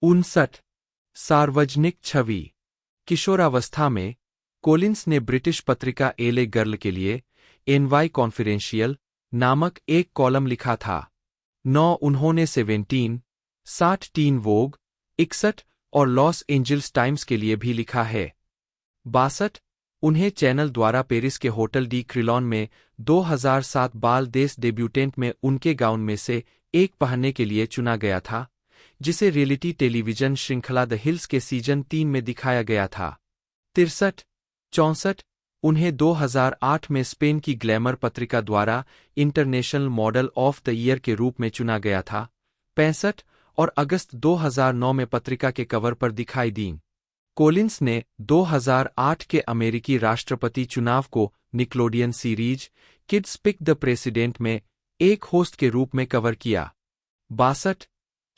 59 सार्वजनिक छवि किशोरावस्था में कोलिंस ने ब्रिटिश पत्रिका एले गर्ल के लिए एनवाई कॉन्फिडेंशियल नामक एक कॉलम लिखा था। 9 उन्होंने 17, 60 टीन वोग, 61 और लॉस एंजल्स टाइम्स के लिए भी लिखा है। 62 उन्हें चैनल द्वारा पेरिस के होटल डी क्रिलॉन में 2007 बाल देश डेब्यूटेंट में उनके गाउन में से एक पहनने के लिए चुना गया था, जिसे रियलिटी टेलीविजन श्रृंखला द हिल्स के सीजन 3 में दिखाया गया था। 63 64 उन्हें 2008 में स्पेन की ग्लैमर पत्रिका द्वारा international model of the year के रूप में चुना गया था। 65 और अगस्त 2009 में पत्रिका के कवर पर दिखाई दी। कोलिंस ने 2008 के अमेरिकी राष्ट्रपति चुनाव को Nickelodeon series Kids Pick the President में एक होस्ट के रूप में कवर किया। 62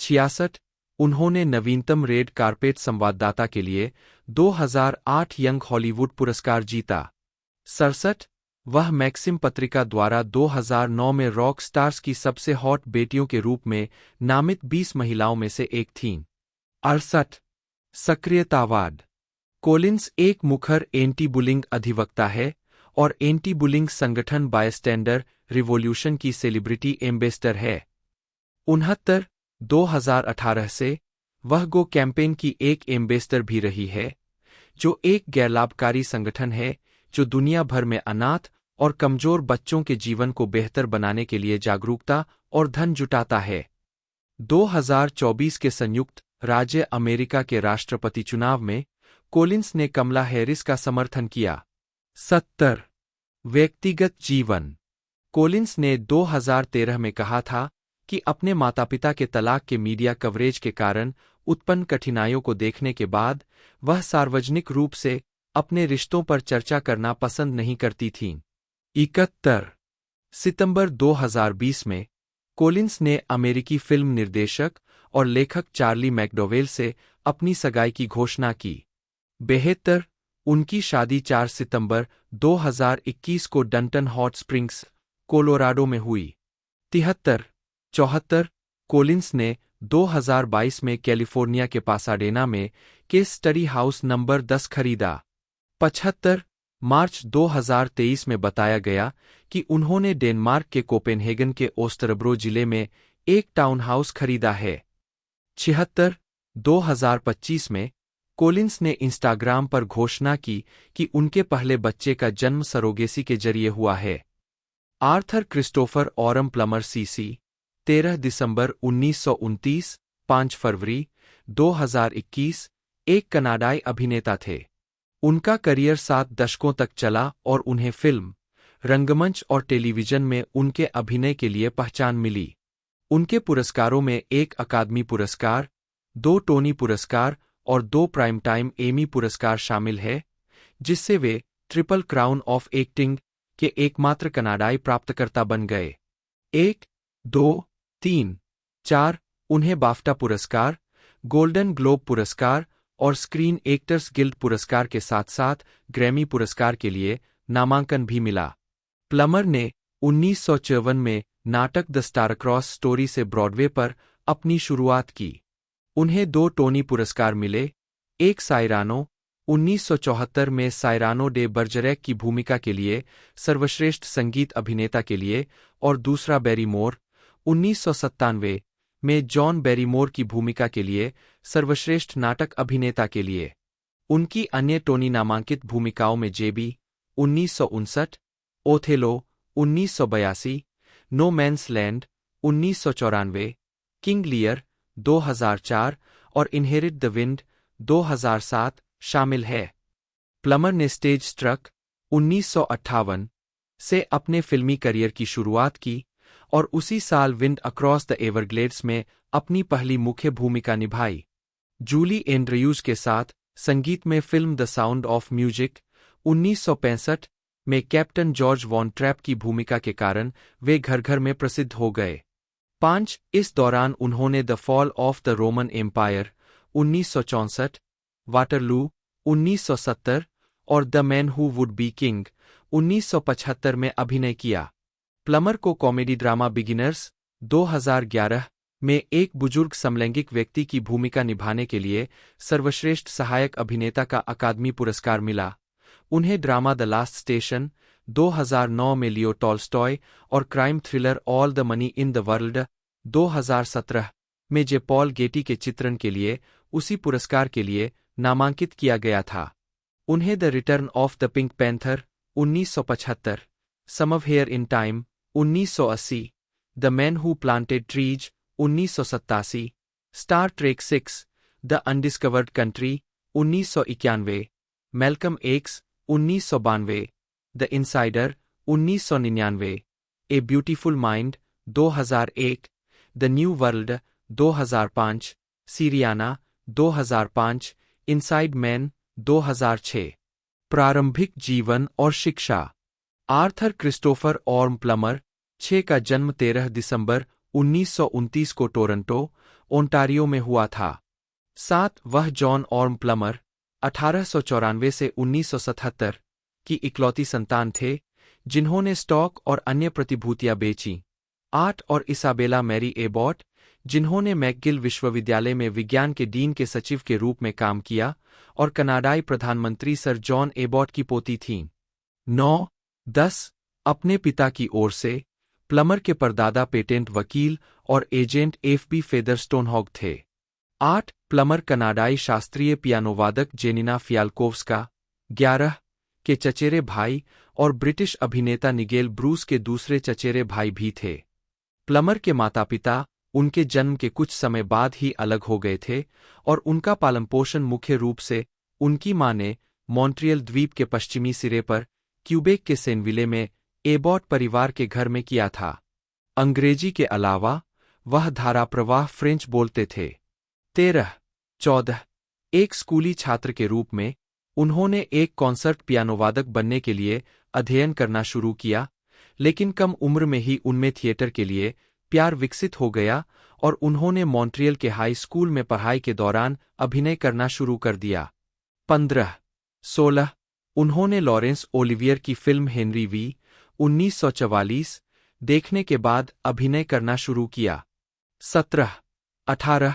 66 उन्होंने नवीनतम रेड कार्पेट संवाददाता के लिए 2008 यंग हॉलीवुड पुरस्कार जीता। 67 वह मैक्सिम पत्रिका द्वारा 2009 में रॉक स्टार्स की सबसे हॉट बेटियों के रूप में नामित 20 महिलाओं में से एक थीं। 68 सक्रियतावाद कोलिंस एक मुखर एंटी बुलिंग अधिवक्ता है और एंटी बुलिंग संगठन बायस्टैंडर रिवॉल्यूशन की सेलिब्रिटी एम्बेसडर है। 69 2018 से वह गो कैंपेन की एक एम्बेसडर भी रही है, जो एक गैरलाभकारी संगठन है जो दुनिया भर में अनाथ और कमजोर बच्चों के जीवन को बेहतर बनाने के लिए जागरूकता और धन जुटाता है। 2024 के संयुक्त राज्य अमेरिका के राष्ट्रपति चुनाव में कोलिंस ने कमला हैरिस का समर्थन किया। 70 व्यक्तिगत जीवन। कोलिंस ने 2013 में कहा था कि अपने माता-पिता के तलाक के मीडिया कवरेज के कारण उत्पन्न कठिनाइयों को देखने के बाद वह सार्वजनिक रूप से अपने रिश्तों पर चर्चा करना पसंद नहीं करती थीं। 71 सितंबर 2020 में कोलिंस ने अमेरिकी फिल्म निर्देशक और लेखक चार्ली मैकडोवेल से अपनी सगाई की घोषणा की। 72 उनकी शादी 4 सितंबर 2021 को डंटन हॉट स्प्रिंग्स, कोलोराडो में हुई। 73 74 कोलिंस ने 2022 में कैलिफोर्निया के पासाडेना में केस स्टडी हाउस नंबर 10 खरीदा। 75 मार्च 2023 में बताया गया कि उन्होंने डेनमार्क के कोपेनहेगन के ओस्टरब्रो जिले में एक टाउन हाउस खरीदा है। 76 2025 में कोलिंस ने इंस्टाग्राम पर घोषणा की कि उनके पहले बच्चे का जन्म सरोगेसी के जरिए हुआ है। Arthur Christopher Orme Plummer CC 13 दिसंबर 1929 5 फरवरी 2021 एक कनाडाई अभिनेता थे। उनका करियर 7 दशकों तक चला और उन्हें फिल्म, रंगमंच और टेलीविजन में उनके अभिनय के लिए पहचान मिली। उनके पुरस्कारों में 1 अकादमी पुरस्कार, 2 टोनी पुरस्कार और 2 प्राइम टाइम एमी पुरस्कार शामिल है, जिससे वे ट्रिपल क्राउन ऑफ एक्टिंग के एकमात्र कनाडाई प्राप्तकर्ता बन गए। 1, 2, 3, 4 उन्हें बाफ्टा पुरस्कार, गोल्डन ग्लोब पुरस्कार और स्क्रीन एक्टर्स गिल्ड पुरस्कार के साथ साथ ग्रैमी पुरस्कार के लिए नामांकन भी मिला। प्लमर ने 1954 में नाटक द स्टारक्रॉस स्टोरी से ब्रॉडवे पर अपनी शुरुआत की। उन्हें 2 टोनी पुरस्कार मिले, एक साइरानो 1974 में साइरानो डे बर्जरैक की भूमिका के लिए सर्वश्रेष्ठ संगीत अभिनेता के लिए और दूसरा बैरीमोर 1997 में जॉन बैरीमोर की भूमिका के लिए सर्वश्रेष्ठ नाटक अभिनेता के लिए। उनकी अन्य टोनी नामांकित भूमिकाओं में JB 1959, Othello 1982, No Man's Land 1994, King Lear 2004 और इनहेरिट द विंड 2007 शामिल है। प्लमर ने स्टेज स्ट्रक 1958 से अपने फिल्मी करियर की शुरुआत की और उसी साल विंड अक्रॉस द एवरग्लेड्स में अपनी पहली मुख्य भूमिका निभाई। जूली एंड्रयूज के साथ संगीत में film the sound of music 1965 में कैप्टन जॉर्ज वॉन ट्रैप की भूमिका के कारण वे घर घर में प्रसिद्ध हो गए। 5 इस दौरान उन्होंने The Fall of the Roman Empire 1964, Waterloo 1970 और The Man Who Would Be King 1975 में अभिनय किया। प्लमर को कॉमेडी ड्रामा बिगिनर्स 2011 में एक बुजुर्ग समलैंगिक व्यक्ति की भूमिका निभाने के लिए सर्वश्रेष्ठ सहायक अभिनेता का अकादमी पुरस्कार मिला। उन्हें ड्रामा द लास्ट स्टेशन 2009 में लियो टॉल्स्टॉय और crime thriller all the money in the world 2017 में जे पॉल गेटी के चित्रण के लिए उसी पुरस्कार के लिए नामांकित किया गया था। उन्हें The Return of the Pink Panther 1975, Some of hair in Time 1980, The Man Who Planted Trees 1987, Star Trek 6, The Undiscovered Country 1991, Malcolm X 1992, The Insider 1999, A Beautiful Mind 2001, The New World 2005, Syriana 2005, Inside Man 2006। प्रारंभिक जीवन और शिक्षा। Arthur Christopher arm Plummer 6 का जन्म 13 दिसंबर 1929 को Toronto, Ontario में हुआ था। 7 वह जॉन ऑर्म प्लमर 1894 से 1977 की इकलौती संतान थे जिन्होंने स्टॉक और अन्य प्रतिभूतियां बेचीं। 8 और इसाबेला मैरी एबॉट जिन्होंने मैकगिल विश्वविद्यालय में विज्ञान के डीन के सचिव के रूप में काम किया और कनाडाई प्रधानमंत्री सर जॉन एबॉट की पोती थीं। 9 10 अपने पिता की ओर से प्लमर के परदादा पेटेंट वकील और एजेंट एफबी फेदरस्टोनहॉग थे। 8. प्लमर कनाडाई शास्त्रीय पियानोवादक जेनिना फियाल्कोव्स्का। 11. के चचेरे भाई और ब्रिटिश अभिनेता निगेल ब्रूस के दूसरे चचेरे भाई भी थे। प्लमर के माता-पिता उनके जन्म के कुछ समय बाद ही अलग हो गए थे और उनका पालनपोषण मुख्य रूप से उनकी मां ने मॉन्ट्रियल द्वीप के पश्चिमी सिरे पर क्यूबेक के सेनविले में एबॉट परिवार के घर में किया था। अंग्रेजी के अलावा वह धाराप्रवाह फ्रेंच बोलते थे। 13. 14. एक स्कूली छात्र के रूप में उन्होंने एक कॉन्सर्ट पियानोवादक बनने के लिए अध्ययन करना शुरू किया, लेकिन कम उम्र में ही उनमें थिएटर के लिए प्यार विकसित हो गया और उन्होंने मॉन्ट्रियल के हाई स्कूल में पढ़ाई के दौरान अभिनय करना शुरू कर दिया। 15. 16. उन्होंने लॉरेंस ओलिवियर की फिल्म हेनरी वी 1944 देखने के बाद अभिनय करना शुरू किया। 17. 18.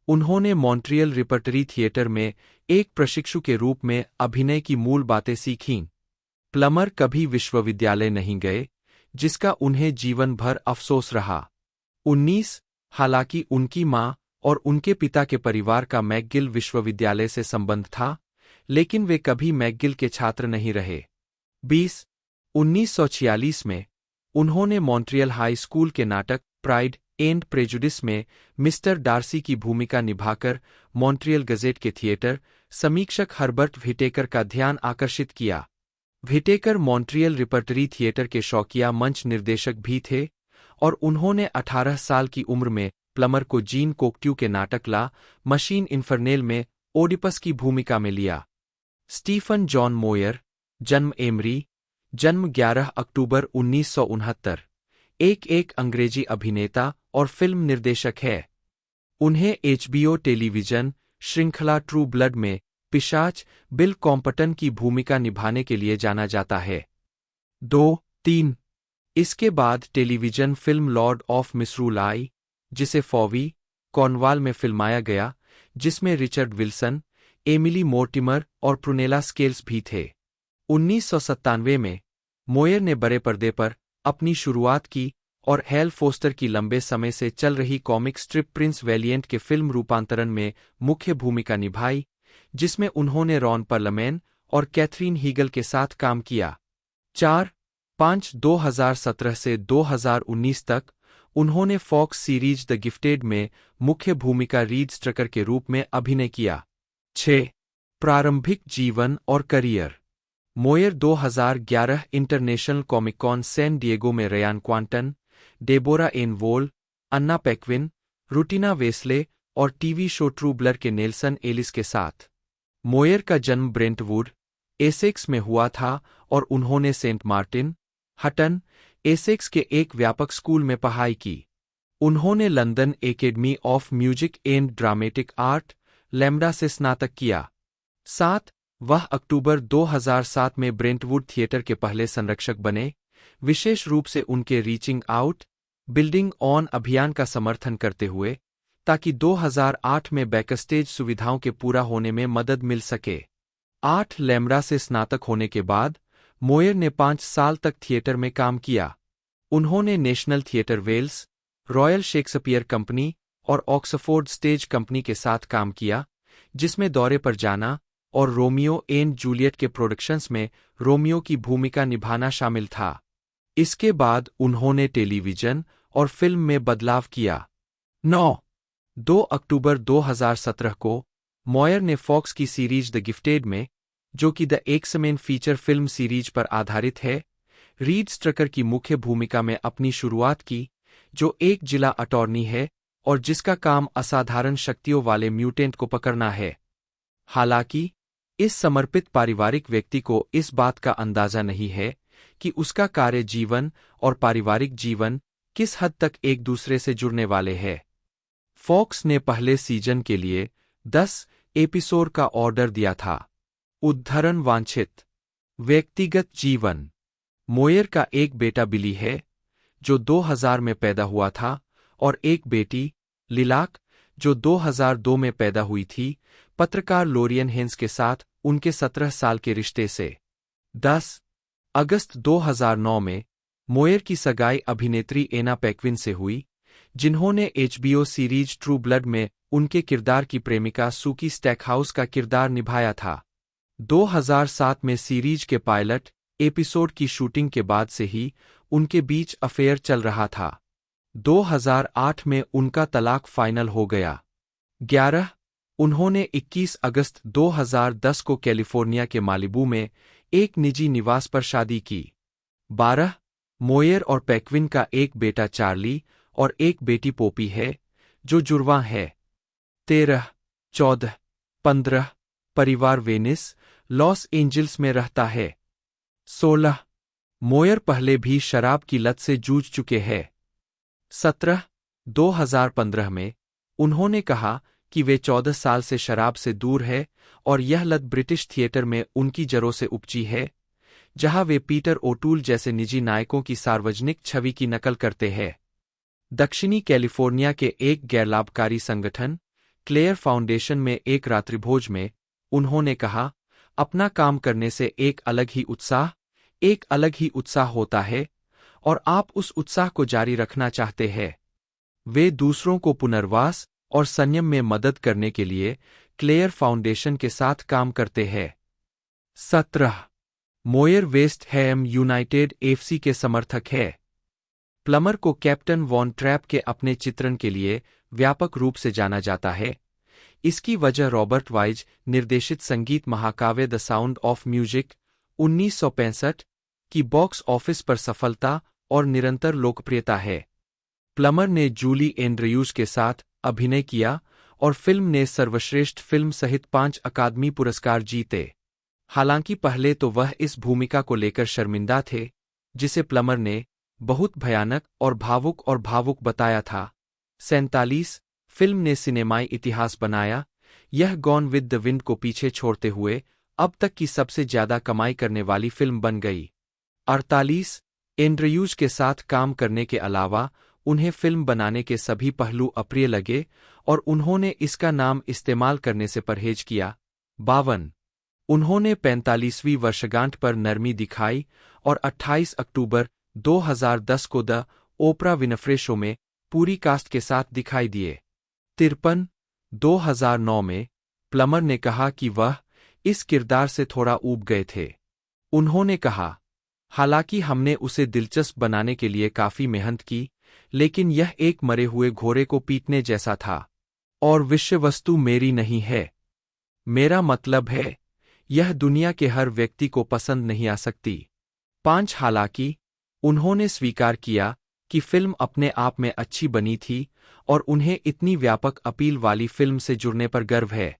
उन्होंने मॉन्ट्रियल रिपर्टरी थिएटर में एक प्रशिक्षु के रूप में अभिनय की मूल बातें सीखीं। प्लमर कभी विश्वविद्यालय नहीं गए, जिसका उन्हें जीवन भर अफसोस रहा। 19. हालांकि उनकी मां और उनके पिता के परिवार का मैकगिल विश्वविद्यालय से संबंध था, लेकिन वे कभी मैकगिल के छात्र नहीं रहे। 20. 1946 में उन्होंने मॉन्ट्रियल हाई स्कूल के नाटक प्राइड एंड प्रेजुडिस में मिस्टर डार्सी की भूमिका निभाकर मॉन्ट्रियल गजेट के थिएटर समीक्षक हर्बर्ट व्हिटेकर का ध्यान आकर्षित किया। व्हिटेकर मॉन्ट्रियल रिपर्टरी थिएटर के शौकिया मंच निर्देशक भी थे और उन्होंने 18 साल की उम्र में प्लमर को जीन कोक्ट्यू के नाटक ला मशीन इन्फर्नेल में ओडिपस की भूमिका में लिया। स्टीफन जॉन मोयर, जन्म एमरी, जन्म 11 अक्टूबर 1969, एक अंग्रेजी अभिनेता और फिल्म निर्देशक है। उन्हें एचबीओ टेलीविजन श्रृंखला ट्रू ब्लड में पिशाच बिल कॉम्पटन की भूमिका निभाने के लिए जाना जाता है। 2, 3 इसके बाद television film Lord of Misrule आई, जिसे फॉवी, कॉर्नवाल में फिल्माया गया, जिसमें रिचर्ड विल्सन, एमिली मोर्टिमर और प्रुनेला स्केल्स भी थे। 1997 में मोयर ने बड़े पर्दे पर अपनी शुरुआत की और हेल फोस्टर की लंबे समय से चल रही कॉमिक स्ट्रिप प्रिंस वैलिएंट के फिल्म रूपांतरण में मुख्य भूमिका निभाई, जिसमें उन्होंने रॉन परलमैन और कैथरीन हीगल के साथ काम किया। 4-5 2017 से 2019 तक उन्होंने फॉक्स सीरीज द गिफ्टेड में मुख्य भूमिका रीड स्ट्रकर के रूप में अभिनय किया। 6. प्रारंभिक जीवन और career. Moyer 2011 International Comic Con San Diego में Ryan Kwanten, Deborah Ann Woll, Anna Paquin, Rutina Wesley और टीवी शो ट्रू ब्लड के नेल्सन एलिस के साथ। मोयर का जन्म ब्रेंटवुड, एसेक्स में हुआ था और उन्होंने सेंट मार्टिन, हटन, एसेक्स के एक व्यापक स्कूल में पढ़ाई की। उन्होंने London academy of music and dramatic art, lambda से स्नातक किया। 7. वह अक्टूबर 2007 में ब्रेंटवुड थिएटर के पहले संरक्षक बने, विशेष रूप से उनके रीचिंग आउट, बिल्डिंग ऑन अभियान का समर्थन करते हुए, ताकि 2008 में बैकस्टेज सुविधाओं के पूरा होने में मदद मिल सके। 8. लैम्ब्डा से स्नातक होने के बाद मोयर ने 5 साल तक थिएटर में काम किया। उन्होंने National Theatre Wales, Royal Shakespeare Company और ऑक्सफोर्ड स्टेज कंपनी के साथ काम किया, जिसमें दौरे पर जाना और रोमियो एंड जूलियट के प्रोडक्शंस में रोमियो की भूमिका निभाना शामिल था। इसके बाद उन्होंने टेलीविजन और फिल्म में बदलाव किया। 9. 2 अक्टूबर 2017 को मोयर ने फॉक्स की सीरीज द गिफ्टेड में, जो कि the X-Men feature film series पर आधारित है, रीड स्ट्रकर की मुख्य भूमिका में अपनी शुरुआत की, जो एक जिला अटॉर्नी है और जिसका काम असाधारण शक्तियों वाले म्यूटेंट को पकड़ना है। हालांकि इस समर्पित पारिवारिक व्यक्ति को इस बात का अंदाजा नहीं है कि उसका कार्य जीवन और पारिवारिक जीवन किस हद तक एक दूसरे से जुड़ने वाले हैं। फॉक्स ने पहले सीजन के लिए 10 एपिसोड का ऑर्डर दिया था। उद्धरण वांछित। व्यक्तिगत जीवन। मोयर का एक बेटा बिली है, जो 2000 में पैदा हुआ था, और एक बेटी, लिलाक, जो 2002 में पैदा हुई थी, पत्रकार लोरियन हेंस के साथ उनके 17 साल के रिश्ते से। 10 अगस्त 2009 में मोयर की सगाई अभिनेत्री एना पैक्विन से हुई, जिन्होंने एचबीओ सीरीज ट्रू ब्लड में उनके किरदार की प्रेमिका सूकी स्टैकहाउस का किरदार निभाया था। 2007 में सीरीज के पायलट एपिसोड की शूटिंग के बाद से ही उनके बीच अफेयर चल रहा था। 2008 में उनका तलाक फाइनल हो गया। 11 उन्होंने 21 अगस्त 2010 को कैलिफोर्निया के मालिबू में एक निजी निवास पर शादी की। 12 मोयर और पैक्विन का एक बेटा चार्ली और एक बेटी पोपी है, जो जुड़वां है। 13 14 15 परिवार वेनिस, लॉस एंजल्स में रहता है। 16 मोयर पहले भी शराब की लत से जूझ चुके हैं। 17 2015 में उन्होंने कहा कि वे 14 साल से शराब से दूर है और यह लत ब्रिटिश थिएटर में उनकी जड़ों से उपजी है, जहां वे पीटर ओटूल जैसे निजी नायकों की सार्वजनिक छवि की नकल करते हैं। दक्षिणी कैलिफोर्निया के एक गैरलाभकारी संगठन क्लेयर फाउंडेशन में एक रात्रिभोज में उन्होंने कहा, अपना काम करने से एक अलग ही उत्साह होता है और आप उस उत्साह को जारी रखना चाहते हैं। वे दूसरों को पुनर्वास और संयम में मदद करने के लिए क्लेयर फाउंडेशन के साथ काम करते हैं। 17 Moyer West Ham United FC के समर्थक है। प्लमर को कैप्टन वॉन ट्रैप के अपने चित्रण के लिए व्यापक रूप से जाना जाता है। इसकी वजह रॉबर्ट वाइज निर्देशित संगीत महाकाव्य द साउंड ऑफ म्यूजिक 1965 की बॉक्स ऑफिस पर सफलता और निरंतर लोकप्रियता है। प्लमर ने जूली एंड्रयूज के साथ अभिनय किया और फिल्म ने सर्वश्रेष्ठ फिल्म सहित 5 अकादमी पुरस्कार जीते। हालांकि पहले तो वह इस भूमिका को लेकर शर्मिंदा थे, जिसे प्लमर ने बहुत भयानक और भावुक बताया था। 47 फिल्म ने सिनेमाई इतिहास बनाया। यह गॉन विद द विंड को पीछे छोड़ते हुए अब तक की सबसे ज्यादा कमाई करने वाली फिल्म बन गई। 48 एंड्रयूज के साथ काम करने के अलावा उन्हें फिल्म बनाने के सभी पहलू अप्रिय लगे और उन्होंने इसका नाम इस्तेमाल करने से परहेज किया। 52 उन्होंने 45वीं वर्षगांठ पर नरमी दिखाई और 28 अक्टूबर 2010 को द ओपरा विनफ्रे शो में पूरी कास्ट के साथ दिखाई दिए। 53 2009 में प्लमर ने कहा कि वह इस किरदार से थोड़ा ऊब गए थे। उन्होंने कहा, हालांकि हमने उसे दिलचस्प बनाने के लिए काफी मेहनत की, लेकिन यह एक मरे हुए घोड़े को पीटने जैसा था और विषय वस्तु मेरी नहीं है। मेरा मतलब है, यह दुनिया के हर व्यक्ति को पसंद नहीं आ सकती। 5 हालांकि उन्होंने स्वीकार किया कि फिल्म अपने आप में अच्छी बनी थी और उन्हें इतनी व्यापक अपील वाली फिल्म से जुड़ने पर गर्व है,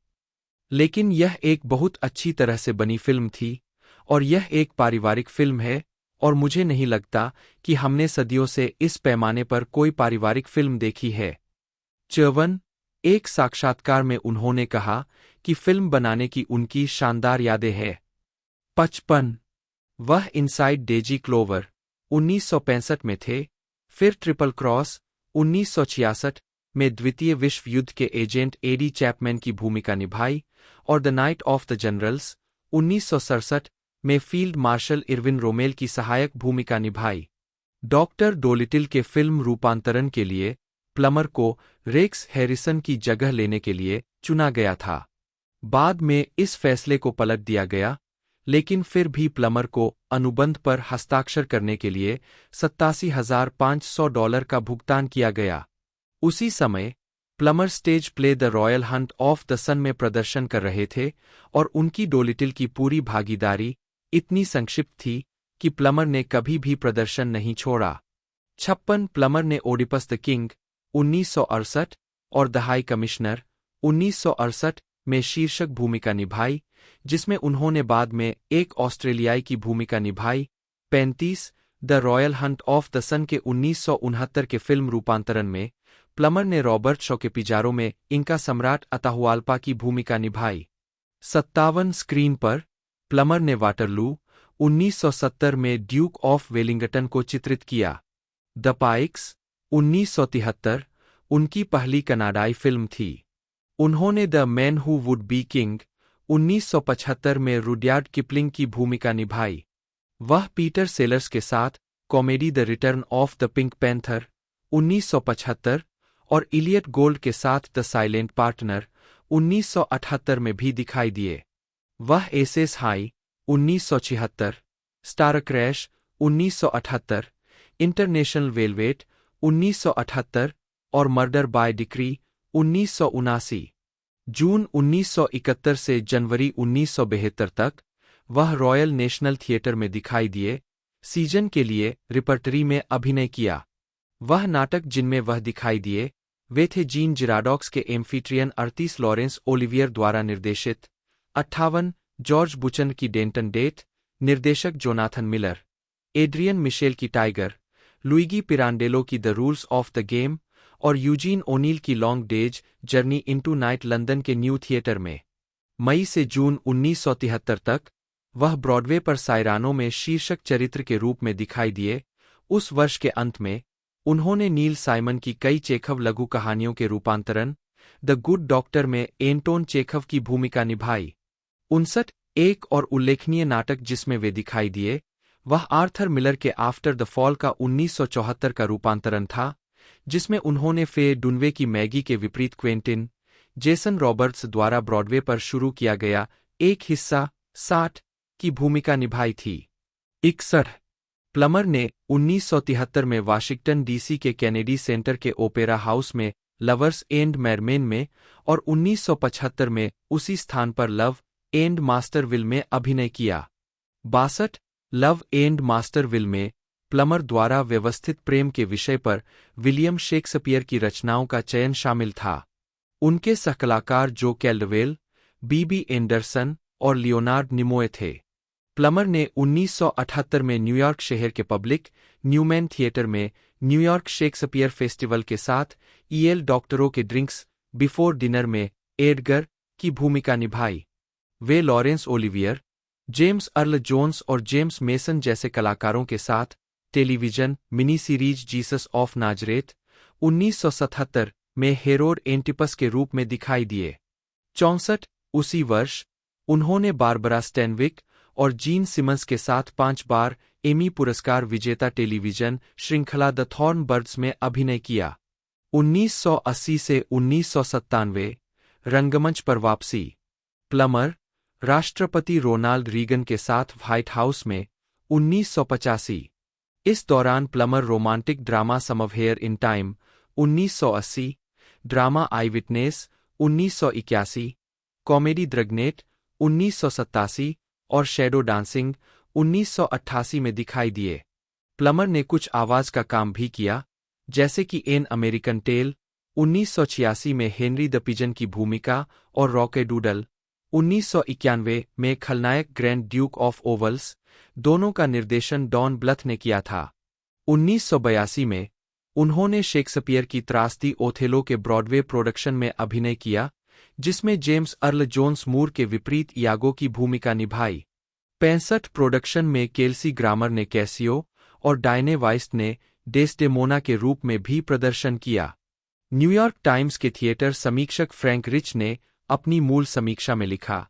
लेकिन यह एक बहुत अच्छी तरह से बनी फिल्म थी और यह एक पारिवारिक फिल्म है और मुझे नहीं लगता कि हमने सदियों से इस पैमाने पर कोई पारिवारिक फिल्म देखी है। 54 एक साक्षात्कार में उन्होंने कहा कि फिल्म बनाने की उनकी शानदार यादें हैं। 55 वह इनसाइड डेजी क्लोवर 1965 में थे, फिर ट्रिपल क्रॉस 1966 में द्वितीय विश्व युद्ध के एजेंट एडी चैपमैन की भूमिका निभाई और the night of the generals 1967 में फील्ड मार्शल इरविन रोमेल की सहायक भूमिका निभाई। डॉक्टर डोलिटिल के फिल्म रूपांतरण के लिए प्लमर को रेक्स हैरिसन की जगह लेने के लिए चुना गया था। बाद में इस फैसले को पलट दिया गया, लेकिन फिर भी प्लमर को अनुबंध पर हस्ताक्षर करने के लिए $87,500 का भुगतान किया गया। उसी समय Plummer stage play The Royal Hunt of the Sun में प्रदर्शन कर रहे थे और उनकी डोलिटिल की पूरी भागीदारी इतनी संक्षिप्त थी कि प्लमर ने कभी भी प्रदर्शन नहीं छोड़ा। 56 प्लमर ने ओडिपस द किंग 1968 और द हाई कमिश्नर 1968 में शीर्षक भूमिका निभाई, जिसमें उन्होंने बाद में एक ऑस्ट्रेलियाई की भूमिका निभाई। 35 The Royal Hunt of the Sun के 1969 के फिल्म रूपांतरण में प्लमर ने रॉबर्ट शॉ के पिजारो में इंका सम्राट अताहुआल्पा की भूमिका निभाई। 57 स्क्रीन पर प्लमर ने वाटरलू 1970 में ड्यूक ऑफ वेलिंगटन को चित्रित किया। द पाइक्स 1973 उनकी पहली कनाडाई फिल्म थी। उन्होंने the Man Who Would Be King 1975 में रुडयार्ड किपलिंग की भूमिका निभाई। वह पीटर सेलर्स के साथ comedy the Return of the Pink Panther 1975 और इलियट गोल्ड के साथ द साइलेंट पार्टनर 1978 में भी दिखाई दिए। वह Aces High 1976, Starcrash 1978, International Velvet 1978 और मर्डर बाय डिक्री 1979। जून 1971 से जनवरी 1972 तक वह रॉयल नेशनल थिएटर में दिखाई दिए। सीजन के लिए रिपर्टरी में अभिनय किया। वह नाटक जिनमें वह दिखाई दिए वे थे जीन जिराडॉक्स के एम्फीट्रियन 38 लॉरेंस ओलिवियर द्वारा निर्देशित 58, जॉर्ज बुचन की डेंटन डेट, निर्देशक जोनाथन मिलर, एड्रियन मिशेल की टाइगर, लुइगी पिरांडेलो की the rules of the game और यूजीन ओनील की long days journey into night London के न्यू थिएटर में। मई से जून 1973 तक वह ब्रॉडवे पर सायरानो में शीर्षक चरित्र के रूप में दिखाई दिए। उस वर्ष के अंत में उन्होंने नील साइमन की कई चेखव लघु कहानियों के रूपांतरण द गुड डॉक्टर में एंटोन चेखव की भूमिका निभाई। 59 एक और उल्लेखनीय नाटक जिसमें वे दिखाई दिए वह आर्थर मिलर के आफ्टर द फॉल का 1974 का रूपांतरण था, जिसमें उन्होंने फे डुनवे की मैगी के विपरीत क्वेंटिन जेसन रॉबर्ट्स द्वारा ब्रॉडवे पर शुरू किया गया एक हिस्सा 60 की भूमिका निभाई थी। 61 प्लमर ने 1973 में वाशिंगटन डीसी के कैनेडी सेंटर के ओपेरा हाउस में लवर्स एंड मैरमेन में और 1975 में उसी स्थान पर लव एंड मास्टरविल में अभिनय किया। 62 लव एंड मास्टरविल में प्लमर द्वारा व्यवस्थित प्रेम के विषय पर विलियम शेक्सपियर की रचनाओं का चयन शामिल था। उनके सहकलाकार जो कैल्डवेल, बीबी एंडरसन और लियोनार्ड निमोए थे। प्लमर ने 1978 में न्यूयॉर्क शहर के पब्लिक न्यूमैन थिएटर में न्यूयॉर्क शेक्सपियर फेस्टिवल के साथ ईएल डॉक्टरों के ड्रिंक्स बिफोर डिनर में एडगर की भूमिका निभाई। वे Lawrence Olivier, James earl Jones और जेम्स मेसन जैसे कलाकारों के साथ television mini series Jesus of Nazareth 1977 में हेरोड एंटिपस के रूप में दिखाई दिए। 64 उसी वर्ष उन्होंने बारबरा स्टैनविक और जीन सिमंस के साथ 5 बार एमी पुरस्कार विजेता टेलीविजन श्रृंखला द थॉर्न बर्ड्स में अभिनय किया। 1980 से 1997 रंगमंच पर वापसी। प्लमर राष्ट्रपति रोनाल्ड रीगन के साथ व्हाइट हाउस में 1985। इस दौरान Plummer romantic drama Some of hair in Time 1980, drama Eyewitness 1981, comedy Dragnet 1987 और शैडो डांसिंग 1988 में दिखाई दिए। प्लमर ने कुछ आवाज का काम भी किया, जैसे कि एन अमेरिकन टेल 1986 में हेनरी द पिजन की भूमिका और रॉकेडूडल 1991 में खलनायक ग्रैंड ड्यूक ऑफ ओवल्स, दोनों का निर्देशन डॉन ब्लथ ने किया था। 1982 में उन्होंने शेक्सपियर की त्रासदी ओथेलो के ब्रॉडवे प्रोडक्शन में अभिनय किया, जिसमें जेम्स अर्ल जोन्स मूर के विपरीत यागो की भूमिका निभाई। 65 प्रोडक्शन में केल्सी ग्रामर ने कैसियो और डायने वाइस्ट ने डेस्डेमोना के रूप में भी प्रदर्शन किया। न्यूयॉर्क टाइम्स के थिएटर समीक्षक फ्रैंक रिच ने अपनी मूल समीक्षा में लिखा,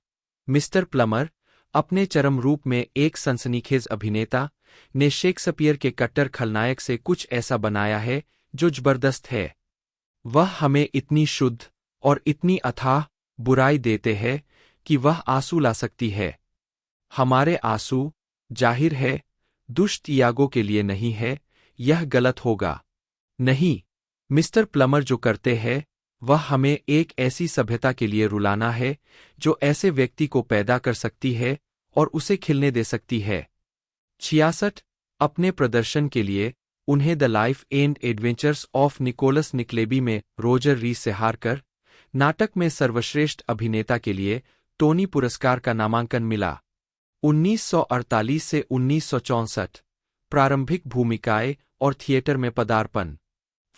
मिस्टर प्लमर अपने चरम रूप में एक सनसनीखेज अभिनेता ने शेक्सपियर के कट्टर खलनायक से कुछ ऐसा बनाया है जो जबरदस्त है। वह हमें इतनी शुद्ध और इतनी अथाह बुराई देते हैं कि वह आंसू ला सकती है। हमारे आंसू, जाहिर है, दुष्ट यागो के लिए नहीं है, यह गलत होगा। नहीं, मिस्टर प्लमर जो करते हैं वह हमें एक ऐसी सभ्यता के लिए रुलाना है जो ऐसे व्यक्ति को पैदा कर सकती है और उसे खिलने दे सकती है। 66 अपने प्रदर्शन के लिए उन्हें The Life and Adventures of Nicholas Nickleby में रोजर रीस से हारकर नाटक में सर्वश्रेष्ठ अभिनेता के लिए टोनी पुरस्कार का नामांकन मिला। 1948 से 1964 प्रारंभिक भूमिकाएं और थिएटर में पदार्पण।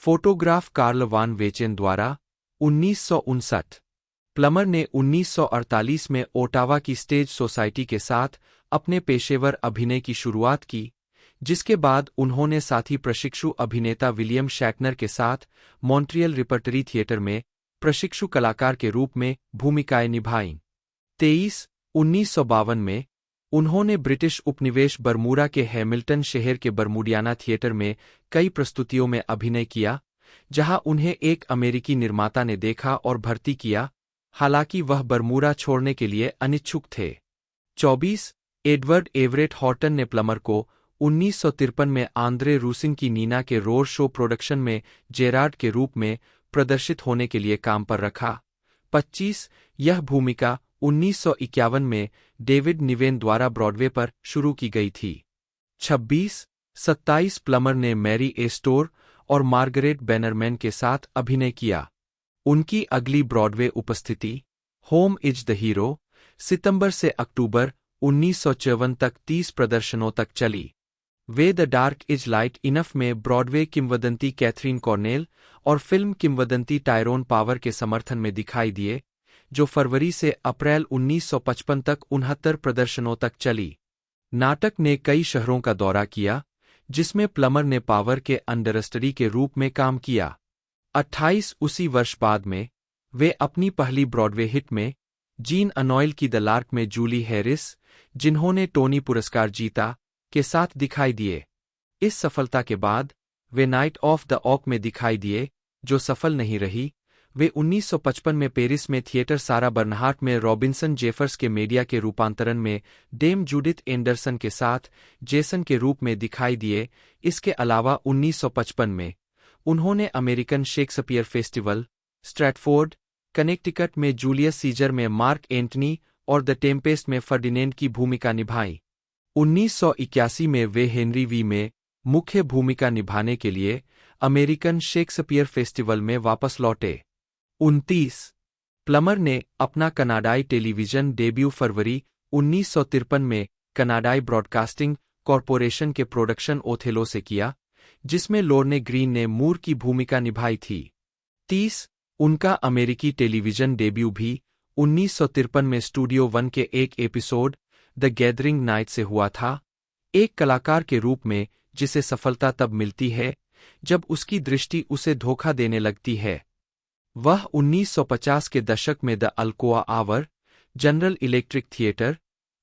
फोटोग्राफ कार्ल वान वेचेन द्वारा 1959। प्लमर ने 1948 में ओटावा की स्टेज सोसाइटी के साथ अपने पेशेवर अभिनय की शुरुआत की, जिसके बाद उन्होंने साथी प्रशिक्षु अभिनेता विलियम शैटनर के साथ मॉन्ट्रियल रिपर्टरी थिएटर में प्रशिक्षु कलाकार के रूप में भूमिकाएं निभाईं। 23 1952 में उन्होंने ब्रिटिश उपनिवेश बरमूडा के हैमिल्टन शहर के बरमूडियाना थिएटर में कई प्रस्तुतियों में अभिनय किया, जहां उन्हें एक अमेरिकी निर्माता ने देखा और भर्ती किया, हालांकि वह बरमूडा छोड़ने के लिए अनिच्छुक थे। 24 एडवर्ड एवरेट हॉर्टन ने प्लमर को 1953 में आंद्रे रूसिन की नीना के रोर शो प्रोडक्शन में जेरार्ड के रूप में प्रदर्शित होने के लिए काम पर रखा। 25 यह भूमिका 1951 में डेविड निवेन द्वारा ब्रॉडवे पर शुरू की गई थी। 26 प्लमर ने मैरी एस्टोर और मार्गरेट बैनरमैन के साथ अभिनय किया। उनकी अगली ब्रॉडवे उपस्थिति होम इज द हीरो सितंबर से अक्टूबर 1954 तक 30 प्रदर्शनों तक चली। Way the dark is light enough में ब्रॉडवे किंवदंती कैथरीन कॉर्नेल और फिल्म किंवदंती टायरोन पावर के समर्थन में दिखाई दिए, जो फरवरी से अप्रैल 1955 तक 69 प्रदर्शनों तक चली। नाटक ने कई शहरों का दौरा किया, जिसमें प्लमर ने पावर के अंडरस्टडी के रूप में काम किया। 28 उसी वर्ष बाद में वे अपनी पहली ब्रॉडवे हिट में जीन अनॉयल की द लार्क में जूली हैरिस, जिन्होंने टोनी पुरस्कार जीता, के साथ दिखाई दिए। इस सफलता के बाद वे नाइट ऑफ द ऑक में दिखाई दिए, जो सफल नहीं रही। वे 1955 में पेरिस में थिएटर सारा बर्नहार्ट में रॉबिन्सन जेफर्स के मीडिया के रूपांतरण में डेम जूडिथ एंडरसन के साथ जेसन के रूप में दिखाई दिए। इसके अलावा 1955 में उन्होंने American Shakespeare festival, Stratford, Connecticut में जूलियस सीजर में मार्क एंटनी और द टेम्पेस्ट में फर्डिनेंड की भूमिका निभाई। 1981 में वे हेनरी वी में मुख्य भूमिका निभाने के लिए अमेरिकन शेक्सपियर फेस्टिवल में वापस लौटे। 29 प्लमर ने अपना कनाडाई टेलीविजन डेब्यू फरवरी 1953 में कनाडाई ब्रॉडकास्टिंग कॉरपोरेशन के प्रोडक्शन ओथेलो से किया, जिसमें लोर्ने ग्रीन ने मूर की भूमिका निभाई थी। 30 उनका अमेरिकी टेलीविजन डेब्यू भी 1953 में स्टूडियो वन के एक एपिसोड द गैदरिंग नाइट से हुआ था, एक कलाकार के रूप में जिसे सफलता तब मिलती है जब उसकी दृष्टि उसे धोखा देने लगती है। वह 1950 के दशक में The Alcoa Hour, General Electric Theatre,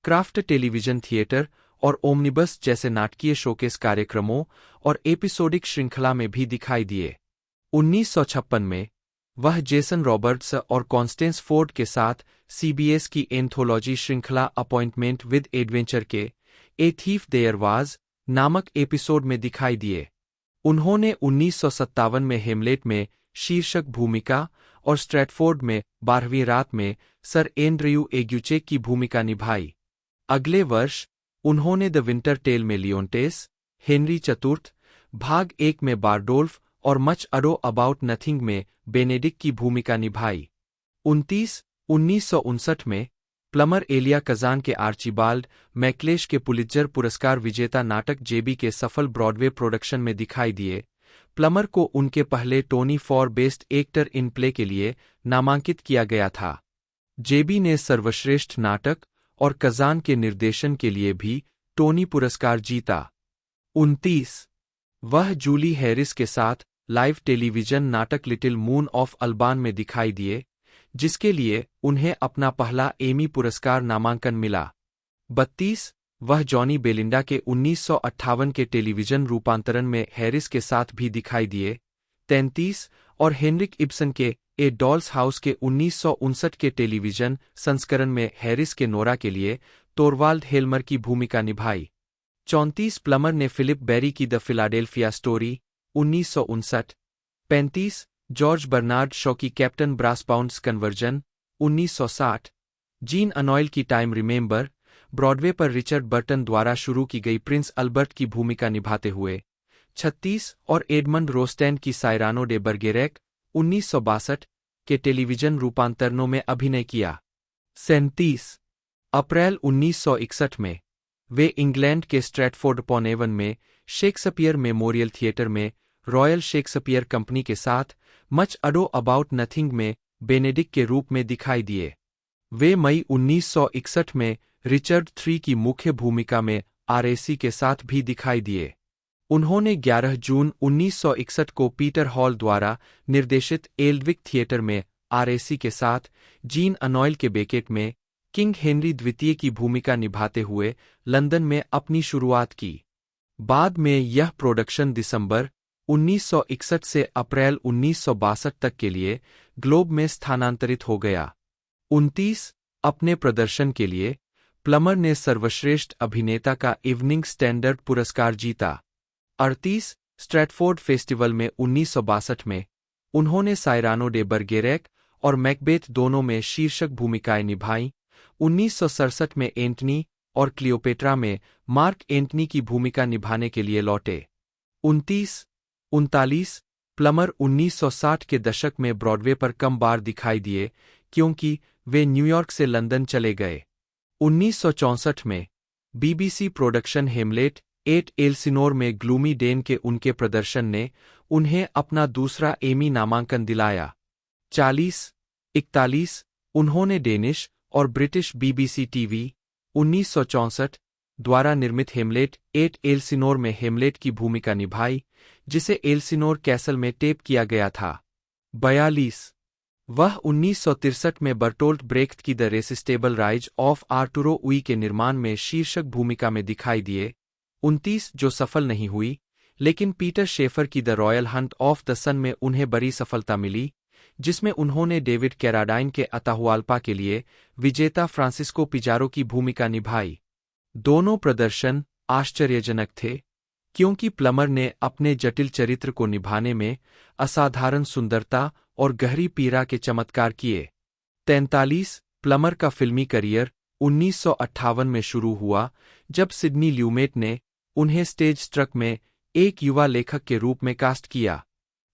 Kraft Television Theatre और ओमनिबस जैसे नाटकीय शोकेस कार्यक्रमों और एपिसोडिक श्रृंखला में भी दिखाई दिए। 1956 में वह जेसन रॉबर्ट्स और कॉन्स्टेंस फोर्ड के साथ सीबीएस की एंथोलॉजी श्रृंखला अपॉइंटमेंट विद एडवेंचर के ए थीफ देयर वाज नामक एपिसोड में दिखाई दिए। उन्होंने 1957 में हेमलेट में शीर्षक भूमिका और स्ट्रैटफोर्ड में 12वीं रात में सर एंड्रयू एग्यूचेक की भूमिका निभाई। अगले वर्ष उन्होंने द विंटर टेल में लियोन्टेस, हेनरी चतुर्थ, भाग 1 में बारडोल्फ और मच अडो अबाउट नथिंग में बेनेडिक्ट की भूमिका निभाई। 29 1959 में प्लमर एलिया कजान के आर्चिबाल्ड मैक्लेश के पुलित्जर पुरस्कार विजेता नाटक जेबी के सफल ब्रॉडवे प्रोडक्शन में दिखाई दिए। प्लमर को उनके पहले Tony for best actor in play के लिए नामांकित किया गया था। जेबी ने सर्वश्रेष्ठ नाटक और कजान के निर्देशन के लिए भी टोनी पुरस्कार जीता। 29 वह जूली हैरिस के साथ लाइव टेलीविजन नाटक लिटिल मून ऑफ अल्बान में दिखाई दिए, जिसके लिए उन्हें अपना पहला एमी पुरस्कार नामांकन मिला। 32 वह जॉनी बेलिंडा के 1958 के टेलीविजन रूपांतरण में हैरिस के साथ भी दिखाई दिए। 33 और हेनरिक इब्सन के ए डॉल्स हाउस के 1959 के टेलीविजन संस्करण में हैरिस के नोरा के लिए तोरवाल्ड हेल्मर की भूमिका निभाई। 34 प्लमर ने फिलिप बेरी की The Philadelphia Story 1959। 35 George Bernard Shaw की Captain Brassbound's Conversion 1960। Jean Anouilh की टाइम रिमेंबर ब्रॉडवे पर रिचर्ड बर्टन द्वारा शुरू की गई प्रिंस अल्बर्ट की भूमिका निभाते हुए। 36 और एडमंड रोस्टैंड की साइरानो डे बर्गेरेक 1962 के टेलीविजन रूपांतरणों में अभिनय किया। 37 अप्रैल 1961 में वे इंग्लैंड के स्ट्रैटफोर्ड अपॉन एवन में शेक्सपियर मेमोरियल थिएटर में रॉयल शेक्सपियर कंपनी के साथ मच अडो अबाउट नथिंग में बेनेडिक्ट के रूप में दिखाई दिए। वे मई 1961 में रिचर्ड III की मुख्य भूमिका में आरएसी के साथ भी दिखाई दिए। उन्होंने 11 जून 1961 को पीटर हॉल द्वारा निर्देशित एल्डविक थिएटर में आरएसी के साथ जीन अनॉयल के बेकेट में किंग हेनरी द्वितीय की भूमिका निभाते हुए लंदन में अपनी शुरुआत की। बाद में यह प्रोडक्शन दिसंबर 1961 से अप्रैल 1962 तक के लिए ग्लोब में स्थानांतरित हो गया। 29 अपने प्रदर्शन के लिए प्लमर ने सर्वश्रेष्ठ अभिनेता का इवनिंग स्टैंडर्ड पुरस्कार जीता। 38 स्ट्रैटफोर्ड फेस्टिवल में 1962 में उन्होंने साइरानो डे बर्गेरेक और मैकबेथ दोनों में शीर्षक भूमिकाएं निभाईं। 1967 में एंटनी और क्लियोपेट्रा में मार्क एंटनी की भूमिका निभाने के लिए लौटे। 39 प्लमर 1960 के दशक में ब्रॉडवे पर कम बार दिखाई दिए क्योंकि वे न्यूयॉर्क से लंदन चले गए। 1964 में बीबीसी प्रोडक्शन हेमलेट 8 एल्सिनोर में ग्लूमी डेन के उनके प्रदर्शन ने उन्हें अपना दूसरा एमी नामांकन दिलाया। 41 उन्होंने डेनिश और ब्रिटिश बीबीसी टीवी 1964 द्वारा निर्मित हेमलेट 8 एल्सिनोर में हेमलेट की भूमिका निभाई, जिसे एल्सिनोर कैसल में टेप किया गया था। 42 वह 1963 में बर्टोल्ट ब्रेख्त की द रेसिस्टेबल राइज ऑफ आर्टुरो उई के निर्माण में शीर्षक भूमिका में दिखाई दिए। 29 जो सफल नहीं हुई, लेकिन पीटर शेफर की The Royal Hunt of the Sun में उन्हें बड़ी सफलता मिली, जिसमें उन्होंने डेविड कैराडाइन के अताहुआल्पा के लिए विजेता फ्रांसिस्को पिजारो की भूमिका निभाई। दोनों प्रदर्शन आश्चर्यजनक थे, क्योंकि प्लमर ने अपने जटिल चरित्र को निभाने में असाधारण सुंदरता और गहरी पीड़ा के चमत्कार किए। 43 प्लमर का फिल्मी करियर 1958 में शुरू हुआ, जब सिडनी ल्यूमेट ने उन्हें स्टेज स्ट्रक में एक युवा लेखक के रूप में कास्ट किया।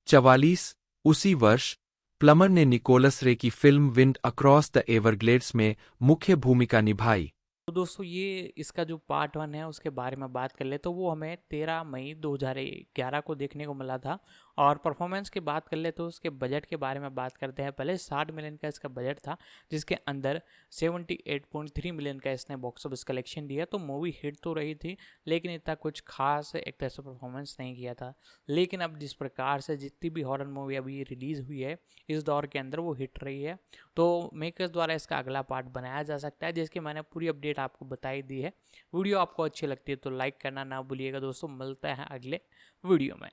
44 उसी वर्ष प्लमर ने निकोलस रे की film wind across the Everglades में मुख्य भूमिका निभाई। तो दोस्तों ये इसका जो पार्ट 1 है उसके बारे में बात कर ले तो वो हमें 13 मई 2011 को देखने को मिला था। और परफॉर्मेंस की बात कर ले तो उसके बजट के बारे में बात करते हैं। पहले 60 मिलियन का इसका बजट था, जिसके अंदर 78.3 मिलियन का इसने बॉक्स ऑफिस कलेक्शन दिया। तो मूवी हिट तो रही थी, लेकिन इतना कुछ खास एक तरह से परफॉर्मेंस नहीं किया था। लेकिन अब जिस प्रकार से जितनी भी हॉरर मूवी अभी रिलीज़ हुई है इस दौर के अंदर वो हिट रही है, तो मेकर्स द्वारा इसका अगला पार्ट बनाया जा सकता है, जिसकी मैंने पूरी अपडेट आपको बताई दी है। वीडियो आपको अच्छी लगती है तो लाइक करना ना भूलिएगा दोस्तों। मिलते हैं अगले वीडियो में।